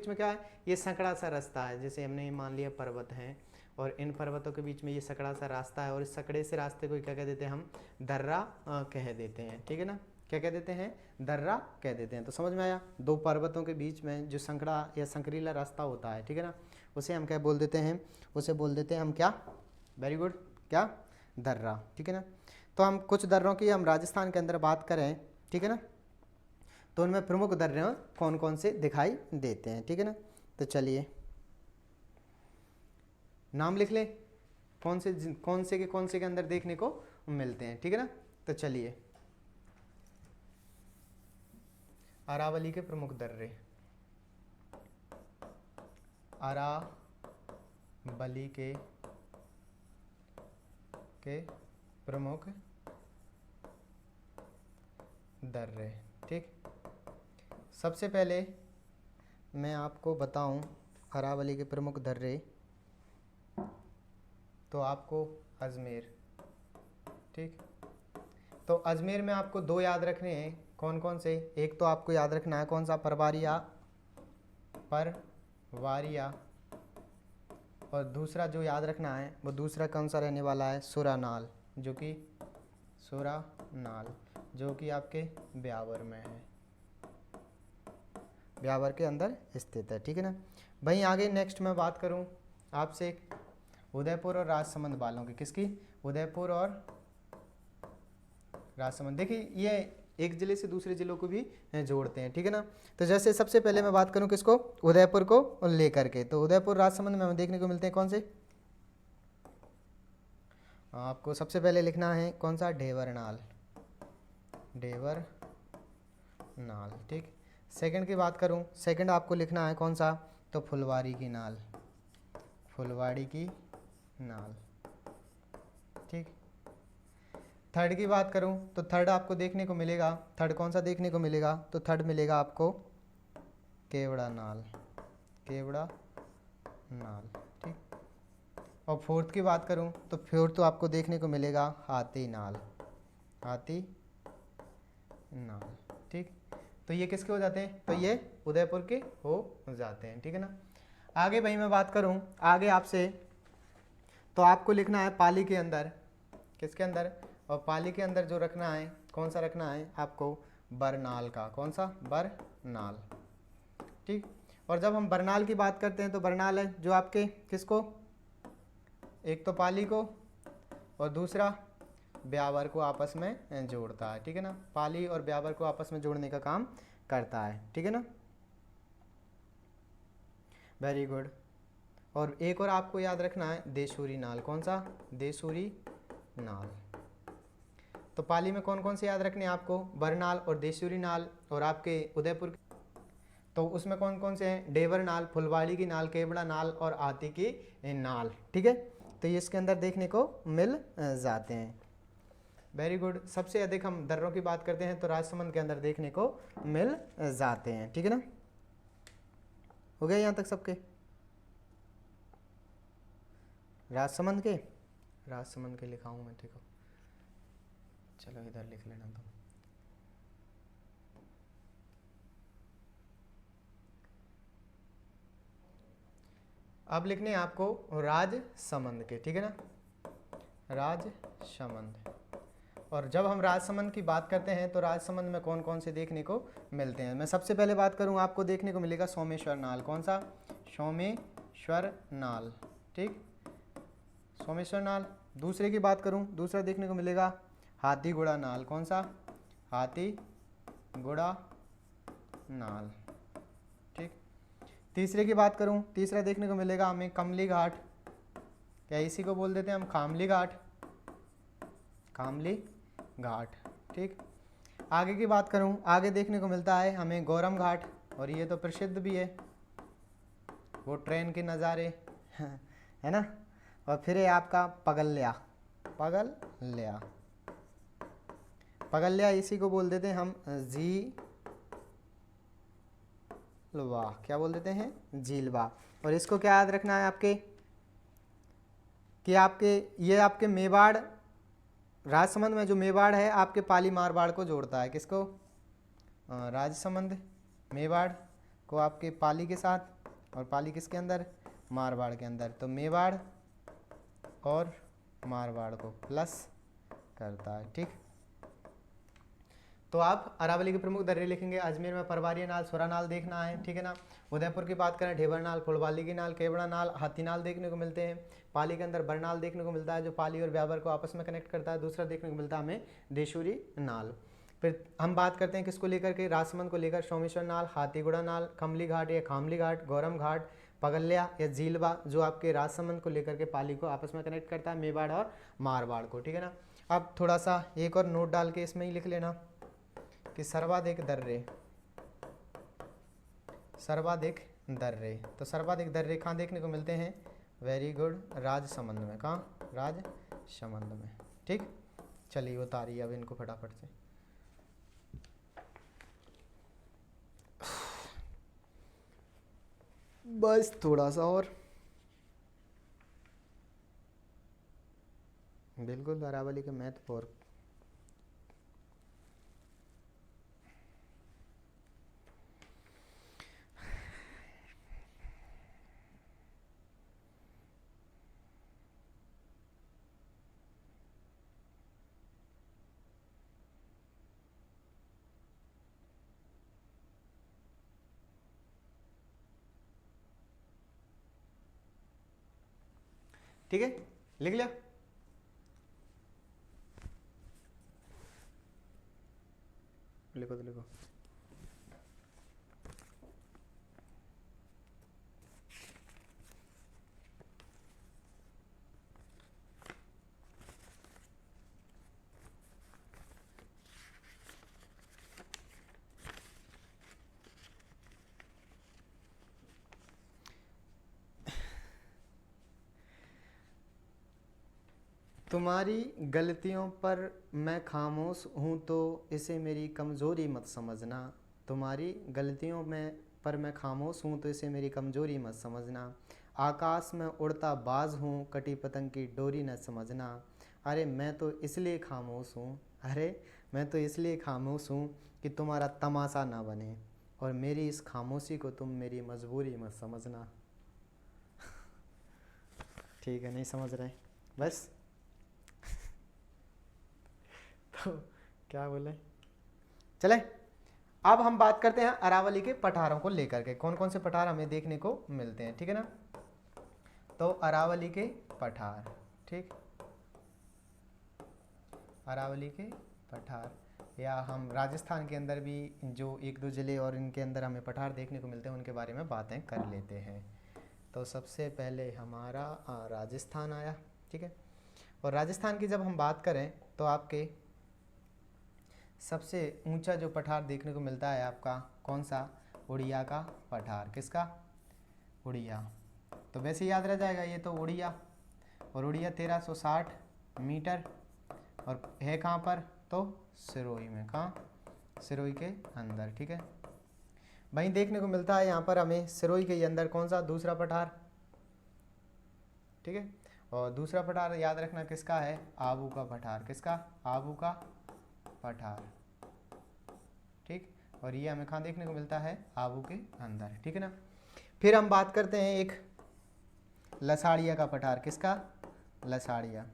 [SPEAKER 1] में क्या है, ये संकड़ा सा रास्ता है, जैसे हमने मान लिया पर्वत हैं और इन पर्वतों के बीच में ये सकड़ा सा रास्ता है, और इस सकड़े से रास्ते को क्या कह देते हैं हम, दर्रा कह देते हैं, ठीक है ना। क्या कह देते हैं, दर्रा कह देते हैं। तो समझ में आया, दो पर्वतों के बीच में जो संकड़ा या संकरीला रास्ता होता है, ठीक है ना, उसे हम क्या बोल देते हैं, उसे बोल देते हैं हम क्या, वेरी गुड, क्या, दर्रा, ठीक है ना। तो हम कुछ दर्रों की हम राजस्थान के अंदर बात करें, ठीक है ना, तो उनमें प्रमुख दर्रे कौन कौन से दिखाई देते हैं, ठीक है ना। तो चलिए नाम लिख लें, कौन से के अंदर देखने को मिलते हैं, ठीक है ना। तो चलिए, अरावली के प्रमुख दर्रे, अरावली के प्रमुख दर्रे, ठीक। सबसे पहले मैं आपको बताऊं अरावली के प्रमुख दर्रे, तो आपको अजमेर, ठीक। तो अजमेर में आपको दो याद रखने हैं, कौन कौन से, एक तो आपको याद रखना है कौन सा, परवारिया, और दूसरा जो याद रखना है वो दूसरा कौन सा रहने वाला है, सुरानाल, जो कि सुरानाल, जो कि आपके ब्यावर में है, ब्यावर के अंदर स्थित है, ठीक है ना। वहीं आगे नेक्स्ट मैं बात करूं आपसे उदयपुर और राजसमंद वालों की, किसकी, उदयपुर और राजसमंद। देखिए ये एक जिले से दूसरे जिलों को भी जोड़ते हैं, ठीक है ना। तो जैसे सबसे पहले मैं बात करूं किसको, उदयपुर को लेकर के, तो उदयपुर राजसमंद में हमें देखने को मिलते हैं कौन से, आपको सबसे पहले लिखना है कौन सा, ढेवरनाल, ढेवरनाल, ठीक। सेकंड की बात करूं, सेकंड आपको लिखना है कौन सा, तो फुलवाड़ी की नाल, फुलवाड़ी की नाल, ठीक। थर्ड की बात करूं तो थर्ड आपको देखने को मिलेगा, थर्ड कौन सा देखने को मिलेगा, तो थर्ड मिलेगा आपको केवड़ा नाल, केवड़ा नाल, ठीक। और फोर्थ की बात करूं तो फोर्थ तो आपको देखने को मिलेगा हाथी नाल, हाथी नाल, ठीक। तो ये किसके हो जाते हैं, तो ये उदयपुर के हो जाते हैं, ठीक है ना। आगे भाई मैं बात करूं आगे आपसे, तो आपको लिखना है पाली के अंदर, किसके अंदर, और पाली के अंदर जो रखना है कौन सा रखना है आपको, बरनाल का, कौन सा, बरनाल, ठीक। और जब हम बरनाल की बात करते हैं तो बरनाल है जो आपके किसको, एक तो पाली को और दूसरा ब्यावर को आपस में जोड़ता है, ठीक है ना, पाली और ब्यावर को आपस में जोड़ने का काम करता है, ठीक है ना, वेरी गुड। और एक और आपको याद रखना है देशूरी नाल, कौन सा, देशूरी नाल। तो पाली में कौन कौन से याद रखने हैं आपको, बरनाल और देशूरी नाल, और आपके उदयपुर तो उसमें कौन कौन से हैं, डेवर नाल, फुलवाड़ी की नाल, केवड़ा नाल और आती की नाल, ठीक है। तो ये इसके अंदर देखने को मिल जाते हैं, वेरी गुड। सबसे अधिक हम दर्रों की बात करते हैं तो राजसमंद के अंदर देखने को मिल जाते हैं, ठीक है ना। हो गया यहाँ तक सबके, राजसमंद के लिखाऊँ मैं, देखो चलो इधर लिख लेना तुम। अब लिखने हैं आपको राजसमंद के, ठीक है ना, राजसमंद। और जब हम राजसमंद की बात करते हैं तो राजसमंद में कौन कौन से देखने को मिलते हैं, मैं सबसे पहले बात करूं आपको देखने को मिलेगा सोमेश्वर नाल, कौन सा, सोमेश्वर नाल, ठीक, सोमेश्वर नाल। दूसरे की बात करूं, दूसरा देखने को मिलेगा हाथीगुड़ा नाल, कौन सा, हाथीगुड़ा नाल, ठीक। तीसरे की बात करूं, तीसरा देखने को मिलेगा हमें कमली घाट, क्या इसी को बोल देते हैं हम खामली घाट, खामली घाट, ठीक। आगे की बात करूं, आगे देखने को मिलता है हमें गौरम घाट, और ये तो प्रसिद्ध भी है, वो ट्रेन के नज़ारे है ना। और फिर है आपका पगल्या, पगल्या इसी को बोल देते हैं हम झीलवा, क्या बोल देते हैं, झीलवा। और इसको क्या याद रखना है आपके, कि आपके ये आपके मेवाड़, राजसमंद में जो मेवाड़ है आपके पाली मारवाड़ को जोड़ता है, किसको, राजसमंद मेवाड़ को आपके पाली के साथ, और पाली किसके अंदर, मारवाड़ के अंदर। तो मेवाड़ और मारवाड़ को प्लस करता है, ठीक। तो आप अरावली के प्रमुख दर्रे लिखेंगे। अजमेर में परवारी नाल, सुरा नाल देखना है, ठीक है ना। उदयपुर की बात करें, ढेबर नाल, फुलवाली की नाल, केवड़ा नाल, हाथी नाल देखने को मिलते हैं। पाली के अंदर बरनाल देखने को मिलता है, जो पाली और ब्यावर को आपस में कनेक्ट करता है। दूसरा देखने को मिलता है हमें देशूरी नाल। फिर हम बात करते हैं किसको लेकर के, राजसमंद को लेकर, सोमेश्वर नाल, हाथीगुड़ा नाल, कमली घाट या खामली घाट, गौरम घाट, पगल्या या झीलवा, जो आपके राजसमंद को लेकर के पाली को आपस में कनेक्ट करता है, मेवाड़ और मारवाड़ को, ठीक है ना। अब थोड़ा सा एक और नोट डाल के इसमें ही लिख लेना कि सर्वाधिक दर्रे, सर्वाधिक दर्रे, तो सर्वाधिक दर्रे कहाँ देखने को मिलते हैं, वेरी गुड, राजसमंद में। कहाँ, राजसमंद में, ठीक। चलिए उतारिए अब इनको फटाफट से। बस थोड़ा सा और, बिल्कुल अरावली के महत्व और ठीक है, लिख लिया। लिखो तो लिखो। तुम्हारी गलतियों पर मैं खामोश हूँ तो इसे मेरी कमज़ोरी मत समझना। तुम्हारी गलतियों में पर मैं खामोश हूँ तो इसे मेरी कमज़ोरी मत समझना। आकाश में उड़ता बाज हूँ, कटी पतंग की डोरी न समझना। अरे मैं तो इसलिए खामोश हूँ, अरे मैं तो इसलिए खामोश हूँ कि तुम्हारा तमाशा ना बने, और मेरी इस खामोशी को तुम मेरी मजबूरी मत समझना। ठीक है, नहीं समझ रहे, बस। तो क्या बोले, चले अब हम बात करते हैं अरावली के पठारों को लेकर के, कौन कौन से पठार हमें देखने को मिलते हैं, ठीक है ना। तो अरावली के पठार, ठीक, अरावली के पठार, या हम राजस्थान के अंदर भी जो एक दो ज़िले और इनके अंदर हमें पठार देखने को मिलते हैं उनके बारे में बातें कर लेते हैं। तो सबसे पहले हमारा राजस्थान आया, ठीक है। और राजस्थान की जब हम बात करें तो आपके सबसे ऊंचा जो पठार देखने को मिलता है आपका कौन सा, उड़िया का पठार। किसका, उड़िया। तो वैसे याद रह जाएगा, ये तो उड़िया, और उड़िया 1360 मीटर, और है कहाँ पर, तो सिरोही में। कहाँ, सिरोही के अंदर, ठीक है। वहीं देखने को मिलता है यहाँ पर हमें सिरोही के अंदर कौन सा, दूसरा पठार, ठीक है। और दूसरा पठार याद रखना किसका है, आबू का पठार। किसका, आबू का पठार, ठीक। और ये हमें कहाँ देखने को मिलता है, आबू के अंदर, ठीक है ना। फिर हम बात करते हैं एक लसाड़िया का पठार। किसका, लसाड़िया।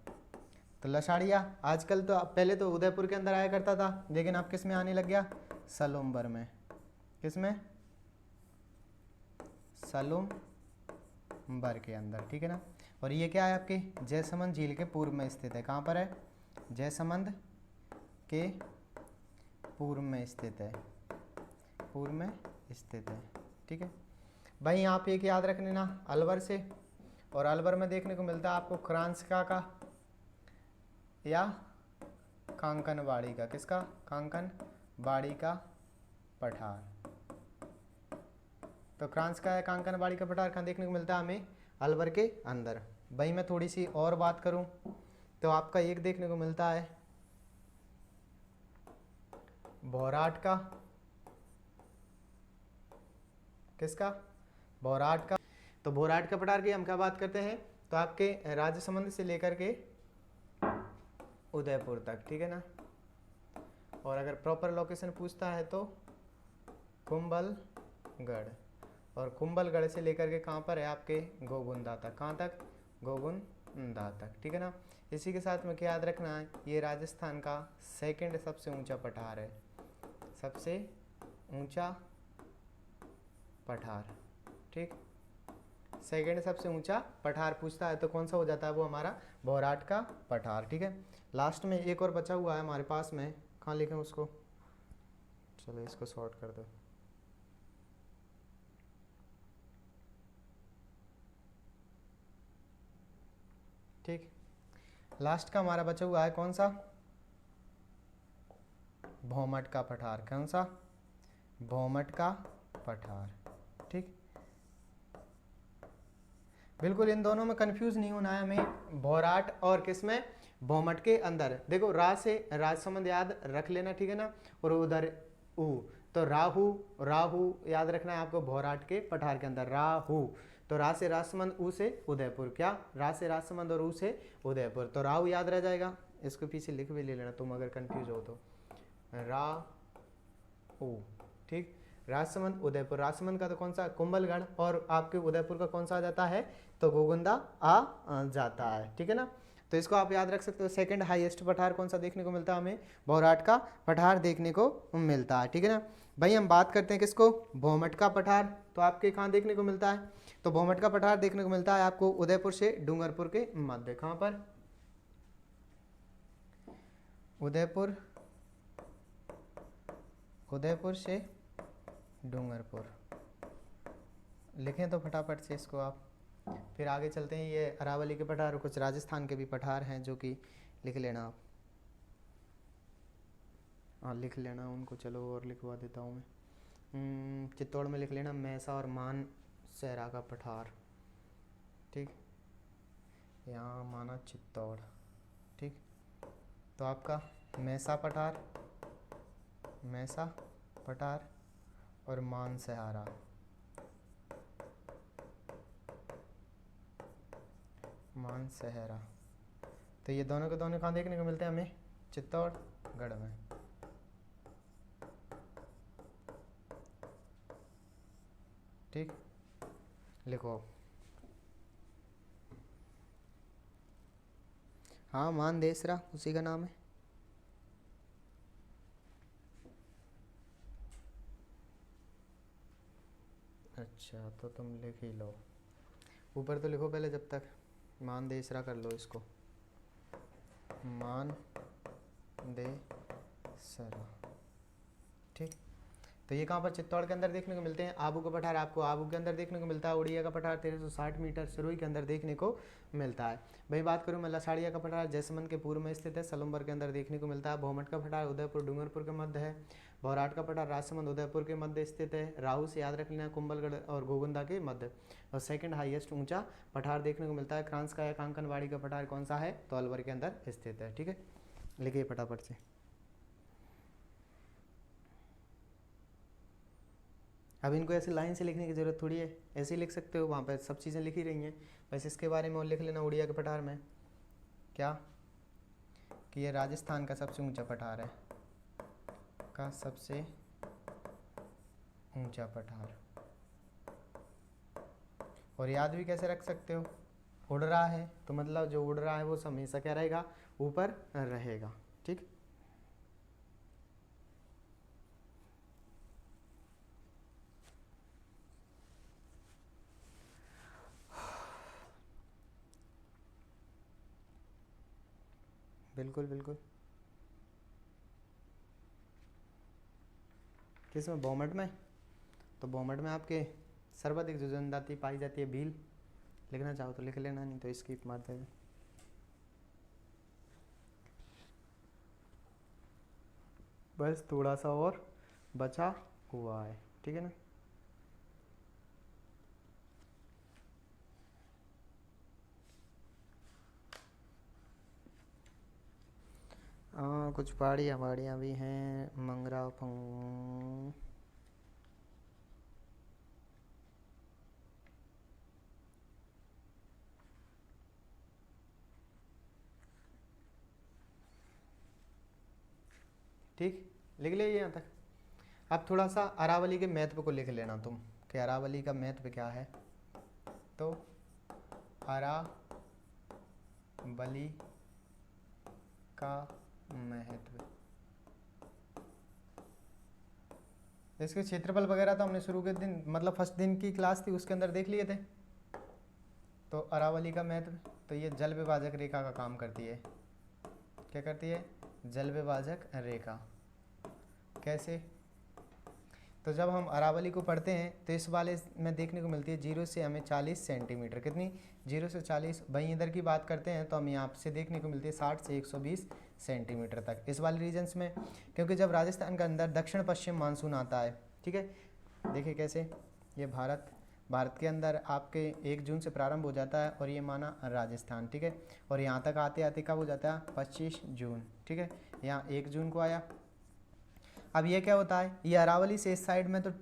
[SPEAKER 1] तो लसाड़िया आजकल तो, पहले तो उदयपुर के अंदर आया करता था, लेकिन अब किस में आने लग गया, सलूम्बर में। किस में, सलूम्बर के अंदर, ठीक है ना। और ये क्या है आपके जयसमंद झील के पूर्व में स्थित है। कहाँ पर है, जयसमंद के पूर्व में स्थित है, पूर्व में स्थित है, ठीक है। भाई यहाँ पे एक याद रख लेना, अलवर से, और अलवर में देखने को मिलता है आपको क्रांसका का या कांकनबाड़ी का। किसका, कांकनबाड़ी का पठार। तो क्रांसका या कांकनबाड़ी का पठार कहाँ देखने को मिलता है हमें, अलवर के अंदर। भाई मैं थोड़ी सी और बात करूं तो आपका एक देखने को मिलता है भौराट का। किसका, भौराट का। तो भौराट का पठार की हम क्या बात करते हैं, तो आपके राजसमंद से लेकर के उदयपुर तक, ठीक है ना। और अगर प्रॉपर लोकेशन पूछता है तो कुंभलगढ़, और कुंभलगढ़ से लेकर के कहाँ पर है आपके गोगुंदा तक। कहाँ तक, गोगुंदा तक, ठीक है ना। इसी के साथ में क्या याद रखना है, ये राजस्थान का सेकंड सबसे ऊंचा पठार है। सबसे ऊंचा पठार, ठीक। सेकंड सबसे ऊंचा पठार पूछता है तो कौन सा हो जाता है, वो हमारा भौराट का पठार, ठीक है। लास्ट में एक और बचा हुआ है हमारे पास में, कहाँ लिखें उसको, चलो इसको सॉर्ट कर दो। ठीक, लास्ट का हमारा बचा हुआ है कौन सा, भौमट का पठार। कौन सा, भौमट का पठार, ठीक। बिल्कुल इन दोनों में कंफ्यूज नहीं होना है हमें, भौराट और किसमें, भौमट के अंदर। देखो रा से राज संबंध याद रख लेना, ठीक है ना, और उधर ऊ, तो राहु, राहु याद रखना है आपको भौराट के पठार के अंदर, राहु। तो रा से राजसमंद, ऊ से उदयपुर, क्या, रा से राजसमंद और ऊ से उदयपुर, तो राहु याद रह जाएगा। इसको पीछे लिख भी ले लेना तुम अगर कंफ्यूज हो तो, राहु, ठीक। राजसमंद उदयपुर, राजसमंद का तो कौन सा, कुंभलगढ़, और आपके उदयपुर का कौन सा आ जाता है, तो गोगुंदा आ जाता है, ठीक है ना। तो इसको आप याद रख सकते हो। सेकंड हाईएस्ट पठार कौन सा देखने को मिलता है हमें, भौराट का पठार देखने को मिलता है, ठीक है ना। भाई हम बात करते हैं किसको, भौमट का पठार, तो आपके कहाँ देखने को मिलता है, तो भौमट का पठार देखने को मिलता है आपको उदयपुर से डूंगरपुर के मध्य। कहाँ पर, उदयपुर, उदयपुर से डूंगरपुर, लिखें तो फटाफट से इसको आप, फिर आगे चलते हैं। ये अरावली के पठार और कुछ राजस्थान के भी पठार हैं जो कि लिख लेना आप, हाँ लिख लेना उनको, चलो और लिखवा देता हूँ मैं। चित्तौड़ में लिख लेना मैसा और मानसहरा का पठार, ठीक, यहाँ माना चित्तौड़, ठीक। तो आपका मैसा पठार, मैसा पठार और मानसहारा, मानसहरा, तो ये दोनों के दोनों कहाँ देखने को मिलते हैं हमें, चित्तौड़गढ़ में, ठीक। लिखो, हाँ मानदेसरा उसी का नाम है। अच्छा तो तुम लिख ही लो, ऊपर तो लिखो पहले जब तक, मानदेसरा कर लो इसको, मानदेसरा, ठीक। तो ये कहाँ पर, चित्तौड़ के अंदर देखने को मिलते हैं। आबू का पठार आपको आबू के अंदर देखने को मिलता है। उड़िया का पठार 1360 मीटर सिरोही के अंदर देखने को मिलता है। भाई बात करूँ मैं लसाड़िया का पठार जैसलमेर के पूर्व में स्थित है, सलुम्बर के अंदर देखने को मिलता है। भौमट का पठार उदयपुर डूंगरपुर के मध्य है। भौराट का पठार राजसमंद उदयपुर के मध्य स्थित है। राहु से याद रख लेना, कुंभलगढ़ और गोगुंदा के मध्य। और सेकंड हाईएस्ट ऊंचा पठार देखने को मिलता है क्रांस का या कांकनवाड़ी का पठार कौन सा है, तो अलवर के अंदर स्थित है, ठीक है। लिखिए फटाफट से। अब इनको ऐसे लाइन से लिखने की ज़रूरत थोड़ी है, ऐसे ही लिख सकते हो, वहाँ पर सब चीज़ें लिखी रही हैं, बस इसके बारे में और लिख लेना उड़िया के पठार में क्या, कि ये राजस्थान का सबसे ऊंचा पठार है, का सबसे ऊंचा पठार। और याद भी कैसे रख सकते हो, उड़ रहा है तो मतलब जो उड़ रहा है वो हमेशा क्या रहेगा, ऊपर रहेगा, ठीक। बिल्कुल बिल्कुल। किसमें, भौमट में, तो भौमट में आपके सर्वाधिक जो जनजाति पाई जाती है भील, लिखना चाहो तो लिख लेना, नहीं तो स्किप मार देना। बस थोड़ा सा और बचा हुआ है, ठीक है ना। कुछ पहाड़ियाँ पहाड़ियाँ भी हैं, मंगरा फंग, ठीक, लिख ले यहाँ तक। अब थोड़ा सा अरावली के महत्व को लिख लेना तुम, कि अरावली का महत्व क्या है। तो अरावली का महत्व, इसके क्षेत्रफल वगैरह तो हमने शुरू के दिन मतलब फर्स्ट दिन की क्लास थी उसके अंदर देख लिए थे। तो अरावली का महत्व, तो ये जल विभाजक रेखा का काम करती है। क्या करती है? जल विभाजक रेखा। कैसे? तो जब हम अरावली को पढ़ते हैं तो इस वाले में देखने को मिलती है 0 से हमें 40 सेंटीमीटर, कितनी? 0 से 40। वहीं इधर की बात करते हैं तो हमें यहाँ से देखने को मिलती है 60 से 120 सेंटीमीटर तक इस वाले रीजन्स में। क्योंकि जब राजस्थान के अंदर दक्षिण पश्चिम मानसून आता है, ठीक है, देखिए कैसे, ये भारत के अंदर आपके 1 जून से प्रारंभ हो जाता है और ये माना राजस्थान, ठीक है, और यहाँ तक आते आते कब हो जाता है? 25 जून, ठीक है, यहाँ 1 जून को आया। अब ये क्या होता है, ये अरावली से इस साइड में तो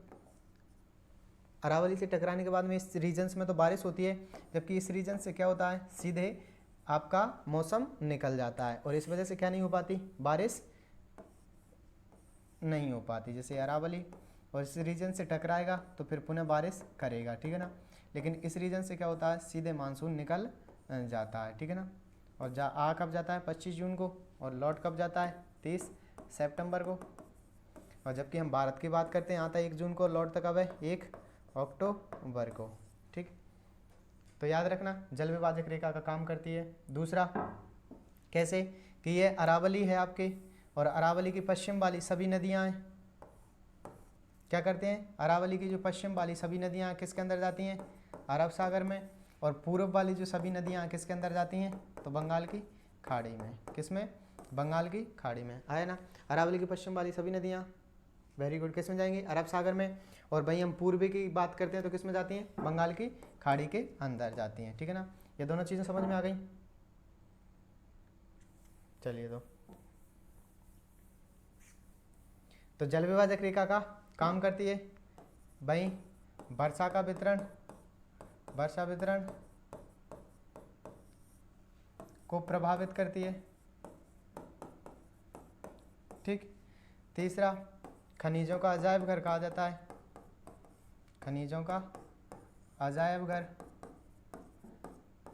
[SPEAKER 1] अरावली से टकराने के बाद में इस रीजन्स में तो बारिश होती है, जबकि इस रीजन से क्या होता है, सीधे आपका मौसम निकल जाता है और इस वजह से क्या नहीं हो पाती, बारिश नहीं हो पाती। जैसे अरावली और इस रीजन से टकराएगा तो फिर पुनः बारिश करेगा, ठीक है ना, लेकिन इस रीजन से क्या होता है, सीधे मानसून निकल जाता है, ठीक है ना। और कब जाता है? 25 जून को, और लौट कब जाता है? 30 सितंबर को। और जबकि हम भारत की बात करते हैं आता है 1 जून को, लौटता कब है? 1 अक्टूबर को, ठीक। तो याद रखना जल विभाजक रेखा का काम करती है। दूसरा कैसे कि ये अरावली है आपके, और अरावली की पश्चिम वाली सभी नदियां हैं, क्या करते हैं, अरावली की जो पश्चिम वाली सभी नदियां किसके अंदर जाती हैं? अरब सागर में। और पूर्व वाली जो सभी नदियां किसके अंदर जाती हैं? तो बंगाल की खाड़ी में। किसमें? बंगाल की खाड़ी में, आया ना। अरावली की पश्चिम वाली सभी नदियां, वेरी गुड, किस में जाएंगी? अरब सागर में। और भाई हम पूर्वी की बात करते हैं तो किस में जाती हैं? बंगाल की खाड़ी के अंदर जाती हैं, ठीक है ना। ये दोनों चीज़ें समझ में आ गई? चलिए, तो जल विभाजक रेखा का काम करती है भाई वर्षा का वितरण, वर्षा वितरण को प्रभावित करती है, ठीक। तीसरा, खनिजों का अजायब घर कहा जाता है, खनिजों का अजायब घर,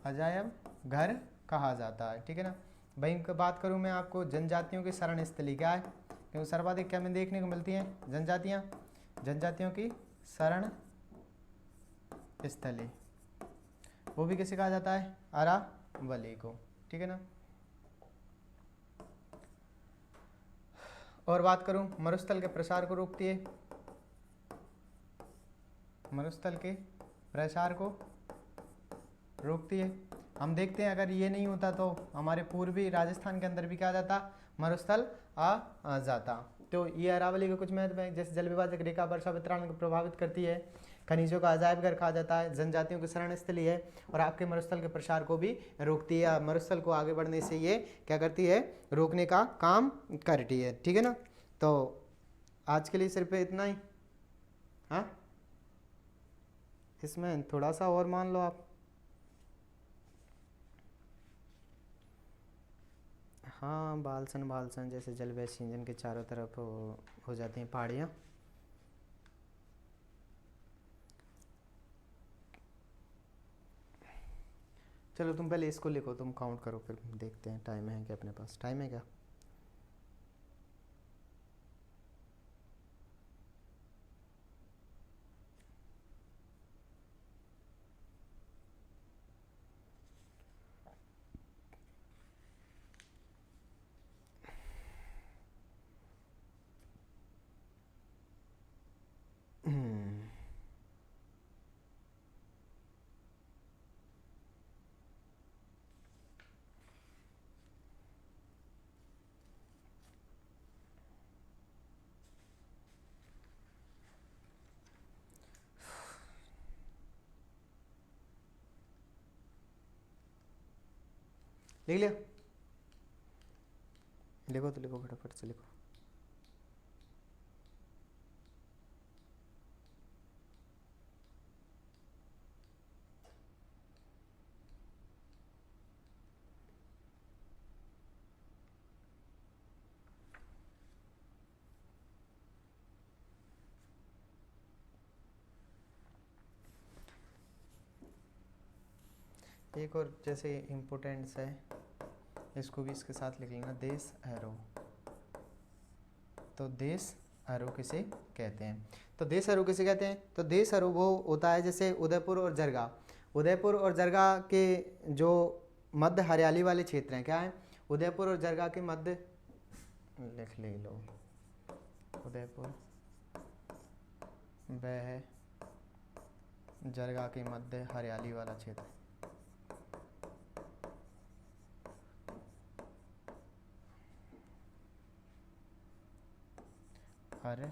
[SPEAKER 1] अजायब घर कहा जाता है, ठीक है ना। भाई बात करूं मैं आपको जनजातियों की शरण स्थली क्या है, क्योंकि सर्वाधिक क्या में देखने को मिलती हैं जनजातियां, जनजातियों की शरण स्थली, वो भी किसे कहा जाता है? अरावली को, ठीक है ना। और बात करूं मरुस्थल के प्रसार को रोकती है, मरुस्थल के प्रसार को रोकती है। हम देखते हैं अगर ये नहीं होता तो हमारे पूर्वी राजस्थान के अंदर भी क्या जाता, मरुस्थल आ जाता। तो ये अरावली के कुछ महत्व है, जैसे जल विभाजक रेखा वर्षा वितरण को प्रभावित करती है, खनिजों का अजायब घर कहा जाता है, जनजातियों की शरण स्थली है, और आपके मरुस्थल के प्रसार को भी रोकती है। मरुस्थल को आगे बढ़ने से ये क्या करती है? रोकने का काम करती है, ठीक है ना। तो आज के लिए सिर्फ इतना ही। हाँ, इसमें थोड़ा सा और मान लो आप। हाँ, बालसन जैसे जलवायु सिंचन के चारों तरफ हो जाती हैं पहाड़ियाँ। चलो तुम पहले इसको लिखो, तुम काउंट करो, फिर देखते हैं टाइम है क्या अपने पास, टाइम है क्या? लिख लिया? लिखो तो लिखो, फटाफट से लिखो। एक और जैसे इम्पोर्टेंट्स है, इसको भी इसके साथ लिख लेना, देश एरो। तो देश अरु किसे कहते हैं? तो देश अरु किसे कहते हैं? तो देश अरु वो होता है जैसे उदयपुर और जरगा, उदयपुर और जरगा के जो मध्य हरियाली वाले क्षेत्र हैं, क्या है, उदयपुर और जरगा के मध्य, लिख ले लो, उदयपुर वह जरगा के मध्य हरियाली वाला क्षेत्र, अरे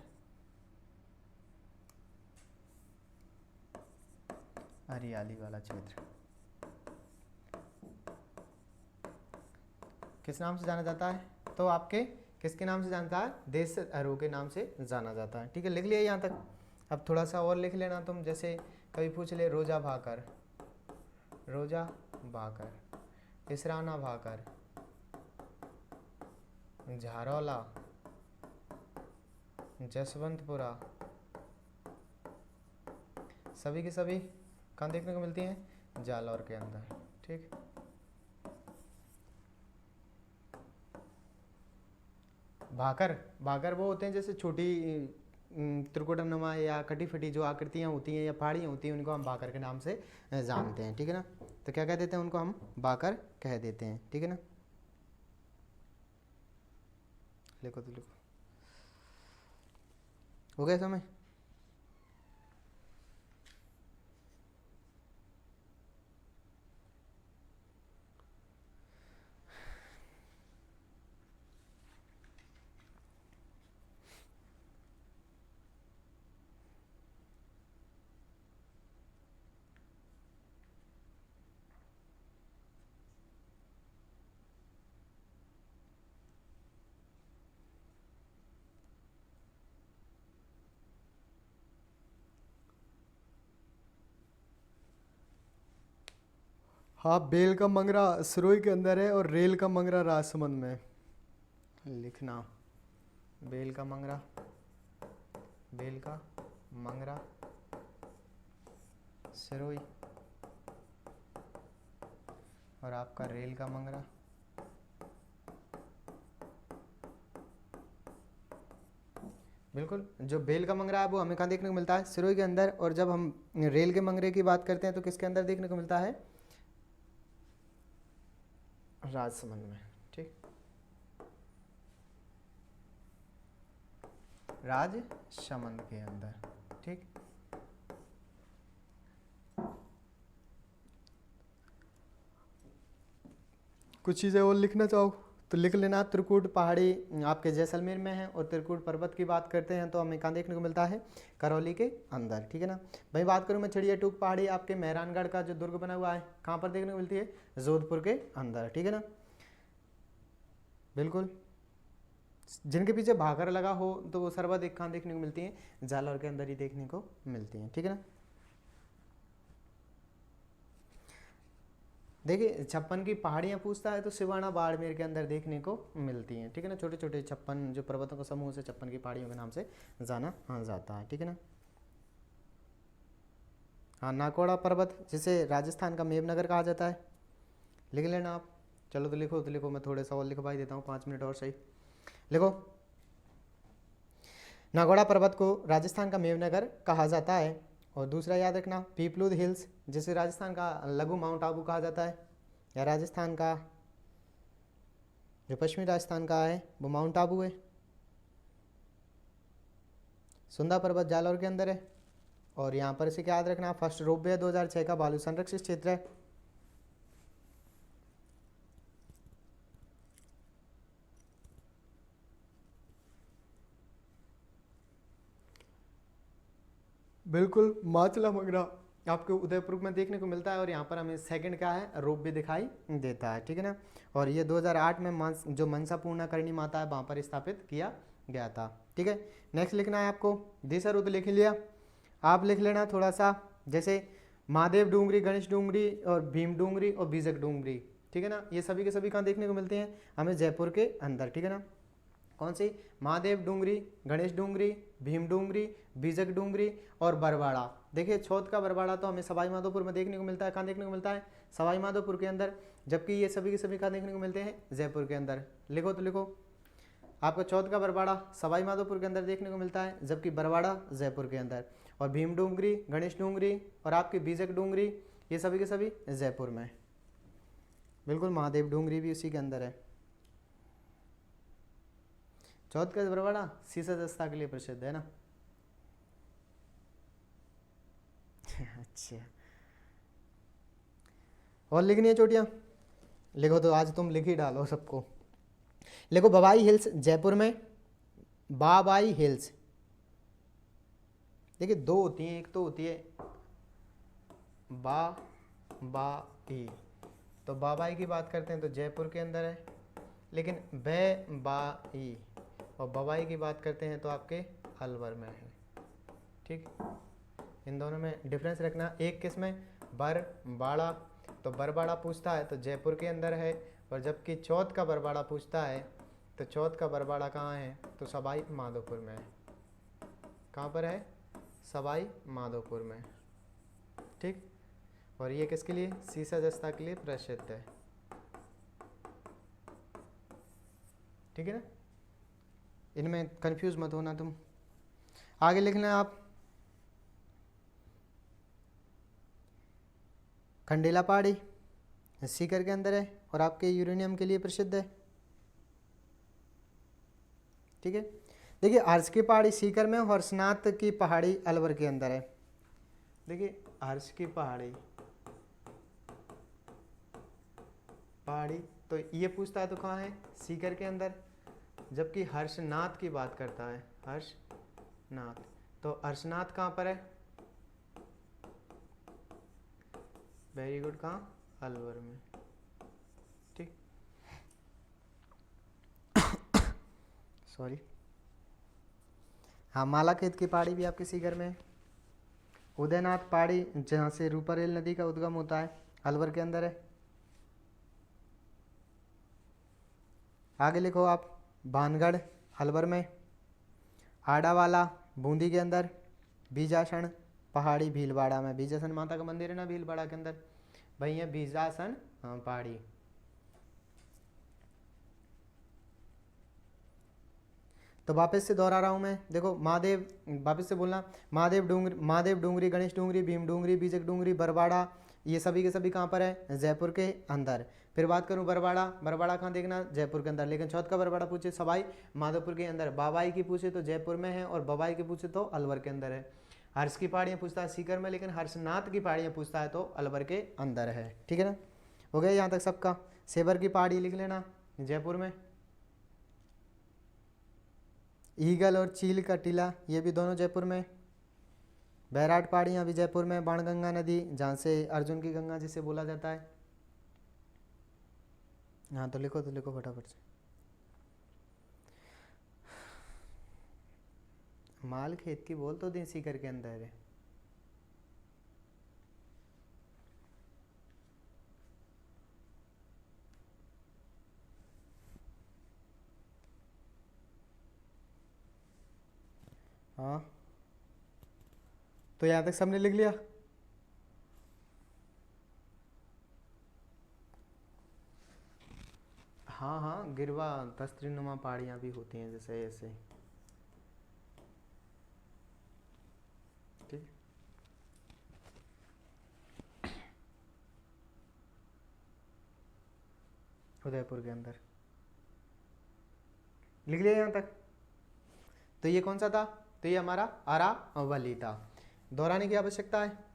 [SPEAKER 1] हरियाली वाला क्षेत्र किस नाम से जाना जाता है? तो आपके किसके नाम से जानता है? देश अरु के नाम से जाना जाता है। ठीक है, लिख लिया यहाँ तक। अब थोड़ा सा और लिख लेना तुम, जैसे कभी पूछ ले रोजा भाकर, रोजा भाकर, इसराना भाकर, झारौला, जसवंतपुरा, सभी के सभी कहाँ देखने को मिलती हैं? जालौर के अंदर। ठीक, भाकर, भाकर वो होते हैं जैसे छोटी त्रिकोणनुमा या कटी फटी जो आकृतियाँ होती हैं या पहाड़ियाँ होती हैं, उनको हम भाकर के नाम से जानते हैं। ठीक है ना, तो क्या कह देते हैं उनको? हम भाकर कह देते हैं। ठीक है ना, लिखो तो लिखो, हो गया समय? हाँ, बेल का मंगरा सिरोही के अंदर है और रेल का मंगरा राजसमंद में। लिखना, बेल का मंगरा, बेल का मंगरा सिरोही, और आपका रेल का मंगरा बिल्कुल। जो बेल का मंगरा है वो हमें कहाँ देखने को मिलता है? सिरोही के अंदर। और जब हम रेल के मंगरे की बात करते हैं तो किसके अंदर देखने को मिलता है? राजसमंद में। ठीक, राजसमंद के अंदर। ठीक, कुछ चीज़ें और लिखना चाहो तो लिख लेना। त्रिकूट पहाड़ी आपके जैसलमेर में है, और त्रिकूट पर्वत की बात करते हैं तो हमें कहाँ देखने को मिलता है? करौली के अंदर। ठीक है ना भाई। बात करूँ मैं चिड़िया टूक पहाड़ी, आपके मेहरानगढ़ का जो दुर्ग बना हुआ है, कहाँ पर देखने को मिलती है? जोधपुर के अंदर। ठीक है ना, बिल्कुल। जिनके पीछे भाकर लगा हो तो वो सर्वाधिक कहाँ देखने को मिलती है? जालौर के अंदर ही देखने को मिलती हैं। ठीक है ना, देखिए 56 की पहाड़ियाँ पूछता है तो सिवाना बाड़मेर के अंदर देखने को मिलती हैं। ठीक है ना, छोटे छोटे 56 जो पर्वतों का समूह से 56 की पहाड़ियों के नाम से जाना जाता है। ठीक है ना, हाँ, नाकोड़ा पर्वत जिसे राजस्थान का मेवनगर कहा जाता है, लिख लेना आप। चलो तो लिखो तो लिखो, मैं थोड़े सा और लिखवाई देता हूँ, 5 मिनट और सही। लिखो, नागौड़ा पर्वत को राजस्थान का मेवनगर कहा जाता है। और दूसरा याद रखना, पीपलूद हिल्स जिसे राजस्थान का लघु माउंट आबू कहा जाता है, या राजस्थान का जो पश्चिमी राजस्थान का है वो माउंट आबू है। सुंदा पर्वत जालौर के अंदर है। और यहाँ पर इसे क्या याद रखना, फर्स्ट रोपवे 2006 का बालू संरक्षित क्षेत्र है। बिल्कुल, माचला मंगरा आपके उदयपुर में देखने को मिलता है, और यहाँ पर हमें सेकंड क्या है? रोप भी दिखाई देता है। ठीक है ना, और ये 2008 में जो मनसा पूर्णाकर्णी माता है वहाँ पर स्थापित किया गया था। ठीक है, नेक्स्ट लिखना है आपको, देसर तो लिख लिया। आप लिख लेना थोड़ा सा, जैसे महादेव डूंगरी, गणेश डूंगरी और भीम डूंगरी और बीजक डूंगरी। ठीक है ना, ये सभी के सभी कहाँ देखने को मिलते हैं? हमें जयपुर के अंदर। ठीक है ना, कौन सी? महादेव डूंगरी, गणेश डूंगरी, भीम डूंगरी, बीजक डूंगरी और बरवाड़ा। देखिए छौत का बरवाड़ा तो हमें सवाई माधोपुर में देखने को मिलता है। कहाँ देखने को मिलता है? सवाई माधोपुर के अंदर। जबकि ये सभी के सभी कहाँ देखने को मिलते हैं? जयपुर के अंदर। लिखो तो लिखो, आपका चौथ का बरवाड़ा सवाई माधोपुर के अंदर देखने को मिलता है, जबकि बरवाड़ा जयपुर के अंदर, और भीम डूंगरी, गणेश डूंगरी और आपकी बीजक डूंगरी ये सभी के सभी जयपुर में। बिल्कुल, महादेव डूंगरी भी उसी के अंदर है। चौथ का बरवाड़ा सीसा दस्ता के लिए प्रसिद्ध है ना। अच्छा, और लिखनी है चोटियाँ? लिखो तो आज तुम लिख ही डालो सबको। लिखो बबाई हिल्स जयपुर में, बाबाई हिल्स। देखिए दो होती हैं, एक तो होती है बाबाई, तो बाबाई की बात करते हैं तो जयपुर के अंदर है, लेकिन बाई और बबाई की बात करते हैं तो आपके अलवर में है। ठीक, इन दोनों में डिफरेंस रखना। एक किस में? बरवाड़ा, तो बरवाड़ा पूछता है तो जयपुर के अंदर है, और जबकि चौथ का बरवाड़ा पूछता है तो चौथ का बरवाड़ा कहाँ है? तो सवाई माधोपुर में है। कहाँ पर है? सवाई माधोपुर में। ठीक, और ये किसके लिए? सीसा जस्ता के लिए प्रसिद्ध है। ठीक है ना, इनमें कंफ्यूज मत होना तुम। आगे लिखना है आप, खंडेला पहाड़ी सीकर के अंदर है और आपके यूरेनियम के लिए प्रसिद्ध है। ठीक है, देखिए हर्ष की पहाड़ी सीकर में, हर्षनाथ की पहाड़ी अलवर के अंदर है। देखिए हर्ष की पहाड़ी तो ये पूछता है तो कहाँ है? सीकर के अंदर, जबकि हर्षनाथ की बात करता है, हर्षनाथ, तो हर्षनाथ कहाँ पर है? वेरी गुड, कहाँ? अलवर में। ठीक, सॉरी। हाँ, मालाखेत की पहाड़ी भी आपके सीकर में है। उदयनाथ पहाड़ी जहाँ से रूपारेल नदी का उद्गम होता है, अलवर के अंदर है। आगे लिखो आप, भानगढ़ अलवर में, आडावाला बूंदी के अंदर, बीजासन पहाड़ी भीलवाड़ा में। बीजासन माता का मंदिर है ना भीलवाड़ा के अंदर, भाई है बीजासन पहाड़ी। तो वापस से दोहरा रहा हूँ मैं, देखो महादेव, वापस से बोलना, महादेव डूंगरी, गणेश डूंगरी, भीम डूंगरी, बीजक डूंगरी, बरवाड़ा, ये सभी के सभी कहाँ पर है? जयपुर के अंदर। फिर बात करूँ बरवाड़ा कहाँ देखना? जयपुर के अंदर। लेकिन चौथ का बरवाड़ा पूछे सवाई माधोपुर के अंदर, बाबाई की पूछे तो जयपुर में है, और बबाई की पूछे तो अलवर के अंदर है। हर्ष की पहाड़ियाँ पूछता है सीकर में, लेकिन हर्षनाथ की पहाड़ियाँ पूछता है तो अलवर के अंदर है। ठीक है ना, हो गया यहाँ तक सबका। सेबर की पहाड़ी लिख लेना, जयपुर में। ईगल और चील का टीला, ये भी दोनों जयपुर में। बैराट पहाड़ियाँ भी जयपुर में। बाणगंगा नदी, जहाँ से अर्जुन की गंगा जिसे बोला जाता है। हाँ, तो लिखो फटाफट से। माल खेत की बोल तो देसी कर के अंदर है। हाँ, तो यहाँ तक सबने लिख लिया? हाँ हाँ, गिरवा तस्त्रीनुमा पहाड़ियाँ भी होती हैं जैसे ऐसे। ठीक, उदयपुर के अंदर लिख लिया यहाँ तक। तो ये कौन सा था? तो ये हमारा अरावली था। दोहराने की आवश्यकता है?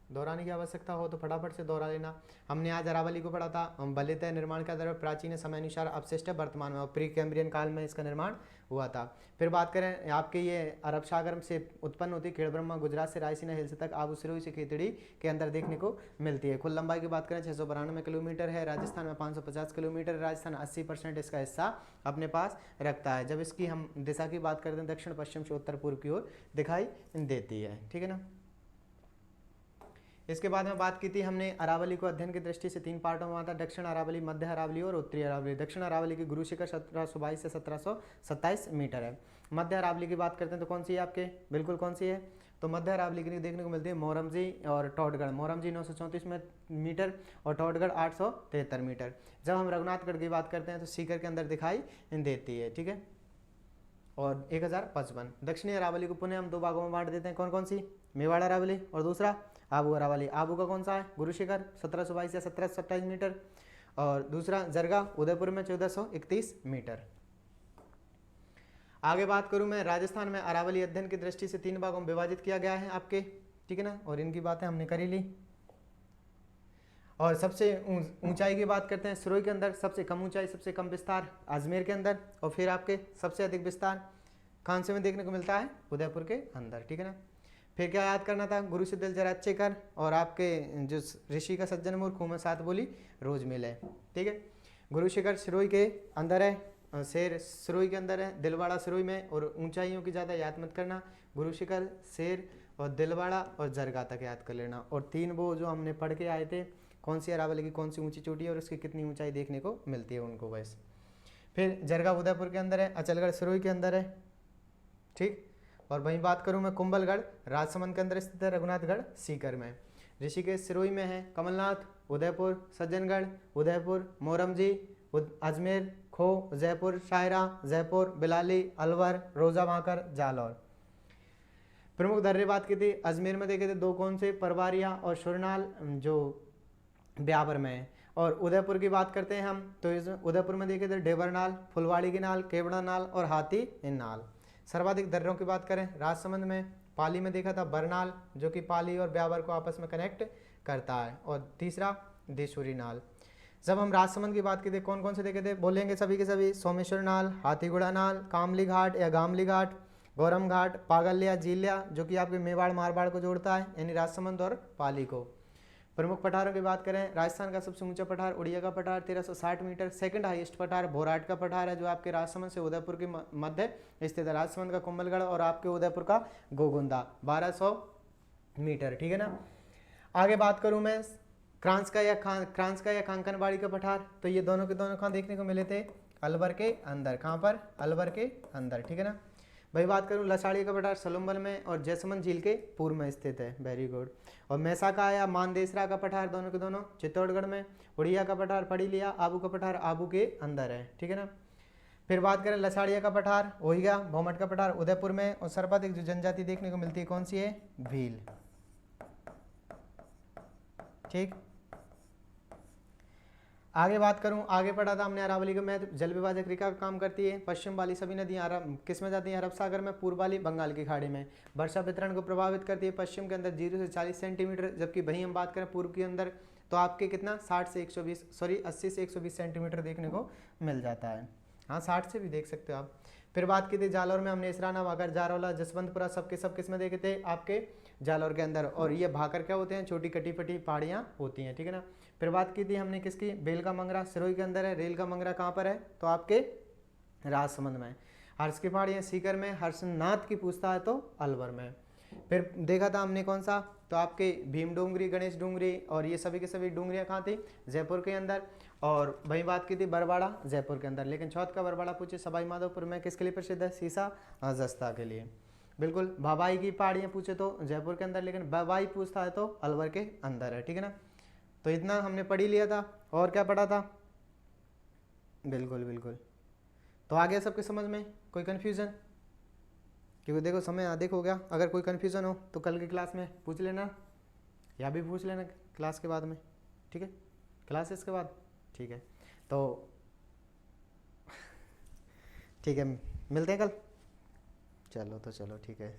[SPEAKER 1] दोहराने की आवश्यकता हो तो फटाफट से दोहरा लेना। हमने आज अरावली को पढ़ा था। बलित निर्माण का दर प्राचीन समय अनुसार अवशिष्ट वर्तमान में और प्री कैम्ब्रियन काल में इसका निर्माण हुआ था। फिर बात करें आपके ये अरब सागर से उत्पन्न होती खेड़ ब्रह्मा गुजरात से रायसीना हिल्स तक आबूसिरोही से खेतड़ी के अंदर देखने को मिलती है। कुल लंबाई की बात करें 692 किलोमीटर है। राजस्थान में 550 किलोमीटर। राजस्थान 80% इसका हिस्सा अपने पास रखता है। जब इसकी हम दिशा की बात करते हैं दक्षिण पश्चिम से उत्तर पूर्व की ओर दिखाई देती है। ठीक है ना। इसके बाद में बात की थी हमने अरावली को अध्ययन की दृष्टि से 3 पार्टों में हुआ था। दक्षिण अरावली, मध्य अरावली और उत्तरी अरावली। दक्षिण अरावली की गुरु शिखर 1722 से 1727 मीटर है। मध्य अरावली की बात करते हैं तो कौन सी है आपके? बिल्कुल कौन सी है? तो मध्य अरावली की देखने को मिलती है मोरमजी और टॉडगढ़। मोरमजी 934 मीटर और टॉडगढ़ 873 मीटर। जब हम रघुनाथगढ़ की बात करते हैं तो सीकर के अंदर दिखाई देती है, ठीक है। और 1055। दक्षिणी अरावली को पुनः हम दो भागों में बांट देते हैं, कौन कौन सी, मेवाड़ अरावली और दूसरा आबू अरावली। आबू का कौन सा है, गुरु शिखर 1722 या 1727 मीटर, और दूसरा जरगा उदयपुर में 1431 मीटर। आगे बात करूं मैं, राजस्थान में अरावली अध्ययन की दृष्टि से 3 भागों में विभाजित किया गया है आपके, ठीक है ना, और इनकी बातें हमने करी ली। और सबसे ऊंचाई की बात करते हैं, सिरोही के अंदर सबसे कम ऊंचाई सबसे कम विस्तार अजमेर के अंदर, और फिर आपके सबसे अधिक विस्तार कौन से में देखने को मिलता है, उदयपुर के अंदर, ठीक है ना। फिर क्या याद करना था, गुरु सिद्धल जराचेकर और आपके जो ऋषि का सज्जन मूर्ख में 7 बोली रोज मिले, ठीक है। गुरु शिखर सिरोही के अंदर है, शेर सिरोही के अंदर है, दिलवाड़ा सिरोही में, और ऊंचाइयों की ज़्यादा याद मत करना, गुरु शिखर, शेर और दिलवाड़ा और जरगा तक याद कर लेना। और 3 वो जो हमने पढ़ के आए थे, कौन सी अरावली की कौन सी ऊंची चोटी है और उसकी कितनी ऊंचाई देखने को मिलती है उनको बस। फिर जरगा उदयपुर के अंदर है, अचलगढ़ सिरोही के अंदर है, ठीक। और वहीं बात करूं मैं, कुंभलगढ़ राजसमंद के अंदर स्थित है, रघुनाथगढ़ सीकर में, ऋषिकेश सिरोही में है, कमलनाथ उदयपुर, सज्जनगढ़ उदयपुर, मोरमजी अजमेर, खो जयपुर, शायरा जयपुर, बिलाली अलवर, रोजा भाकर जालौर। प्रमुख दर्रे बात की थी, अजमेर में देखे थे 2 कौन से, परवारिया और शुरनाल जो ब्यावर में है। और उदयपुर की बात करते हैं हम तो उदयपुर में देखे थे डेबरनाल, फुलवाड़ी की नाल, केवड़ा नाल और हाथी नाल। सर्वाधिक दर्रों की बात करें, राजसमंद में पाली में देखा था बरनाल जो कि पाली और ब्यावर को आपस में कनेक्ट करता है, और तीसरा देशूरी नाल। जब हम राजसमंद की बात की थी कौन कौन से देखे थे, बोलेंगे सभी के सभी, सोमेश्वर नाल, हाथीगुड़ा नाल, कामली घाट या गामली घाट, गौरम घाट, पागल्या, जील्या जो कि आपके मेवाड़ मारवाड़ को जोड़ता है, यानी राजसमंद और पाली को। प्रमुख पठारों की बात करें, राजस्थान का सबसे ऊंचा पठार उड़िया का पठार 1360 मीटर, सेकंड हाईएस्ट पठार भोराट का पठार है जो आपके राजसमंद से उदयपुर के मध्य स्थित है। राजसमंद का कुंभलगढ़ और आपके उदयपुर का गोगुंदा 1200 मीटर, ठीक है ना। आगे बात करूं मैं, क्रांस का या कांकनबाड़ी का पठार, तो ये दोनों के दोनों कहाँ देखने को मिले थे, अलवर के अंदर। कहाँ पर, अलवर के अंदर, ठीक है ना। भाई बात करूँ लसाड़ी का पठार सलुम्बल में और जैसमंद झील के पूर्व में स्थित है, वेरी गुड। और मैसा का या मानदेसरा का पठार दोनों के दोनों चित्तौड़गढ़ में, उड़िया का पठार पढ़ी लिया, आबू का पठार आबू के अंदर है, ठीक है ना। फिर बात करें लसाड़िया का पठार वही गया, भौमट का पठार उदयपुर में, और सर्वाधिक जो जनजाति देखने को मिलती है कौन सी है, भील, ठीक। आगे बात करूं, आगे पढ़ा था हमने अरावली का महत्व, जल विभाजक रेखा का काम करती है। पश्चिम वाली सभी नदियां किस में जाती हैं, अरब सागर में, पूर्व वाली बंगाल की खाड़ी में। वर्षा वितरण को प्रभावित करती है पश्चिम के अंदर 0 से 40 सेंटीमीटर, जबकि वहीं हम बात करें पूर्व के अंदर तो आपके कितना 80 से 120 सेंटीमीटर देखने को मिल जाता है। हाँ 60 से भी देख सकते हो आप। फिर बात की थी जालौर में हमने इसराना, भाकर, जारौला, जसवंतपुरा सबके सब किस में देखे थे, आपके जालौर के अंदर। और ये भाकर क्या होते हैं, छोटी कटी फटी पहाड़ियाँ होती हैं, ठीक है ना। फिर बात की थी हमने किसकी, बेल का मंगरा सिरोही के अंदर है, रेल का मंगरा कहाँ पर है, तो आपके राजसमंद में। हर्ष की पहाड़ियाँ सीकर में, हर्षनाथ की पूछता है तो अलवर में। फिर देखा था हमने कौन सा, तो आपके भीम डोंगरी, गणेश डोंगरी और ये सभी के सभी डोंगरियाँ कहाँ थी, जयपुर के अंदर। और वही बात की थी बरवाड़ा जयपुर के अंदर, लेकिन चौथ का बरवाड़ा पूछे सवाई माधोपुर में किसके लिए प्रसिद्ध है, सीसा जस्ता के लिए। बिल्कुल। भवाई की पहाड़ियाँ पूछे तो जयपुर के अंदर, लेकिन भवाई पूछता है तो अलवर के अंदर है, ठीक है ना। तो इतना हमने पढ़ ही लिया था। और क्या पढ़ा था, बिल्कुल बिल्कुल। तो आ गया सबके समझ में, कोई कन्फ्यूज़न, क्योंकि देखो समय अधिक हो गया, अगर कोई कन्फ्यूज़न हो तो कल की क्लास में पूछ लेना या भी पूछ लेना क्लास के बाद में, ठीक है, क्लासेस के बाद, ठीक है। तो ठीक है, मिलते हैं कल, चलो तो चलो ठीक है।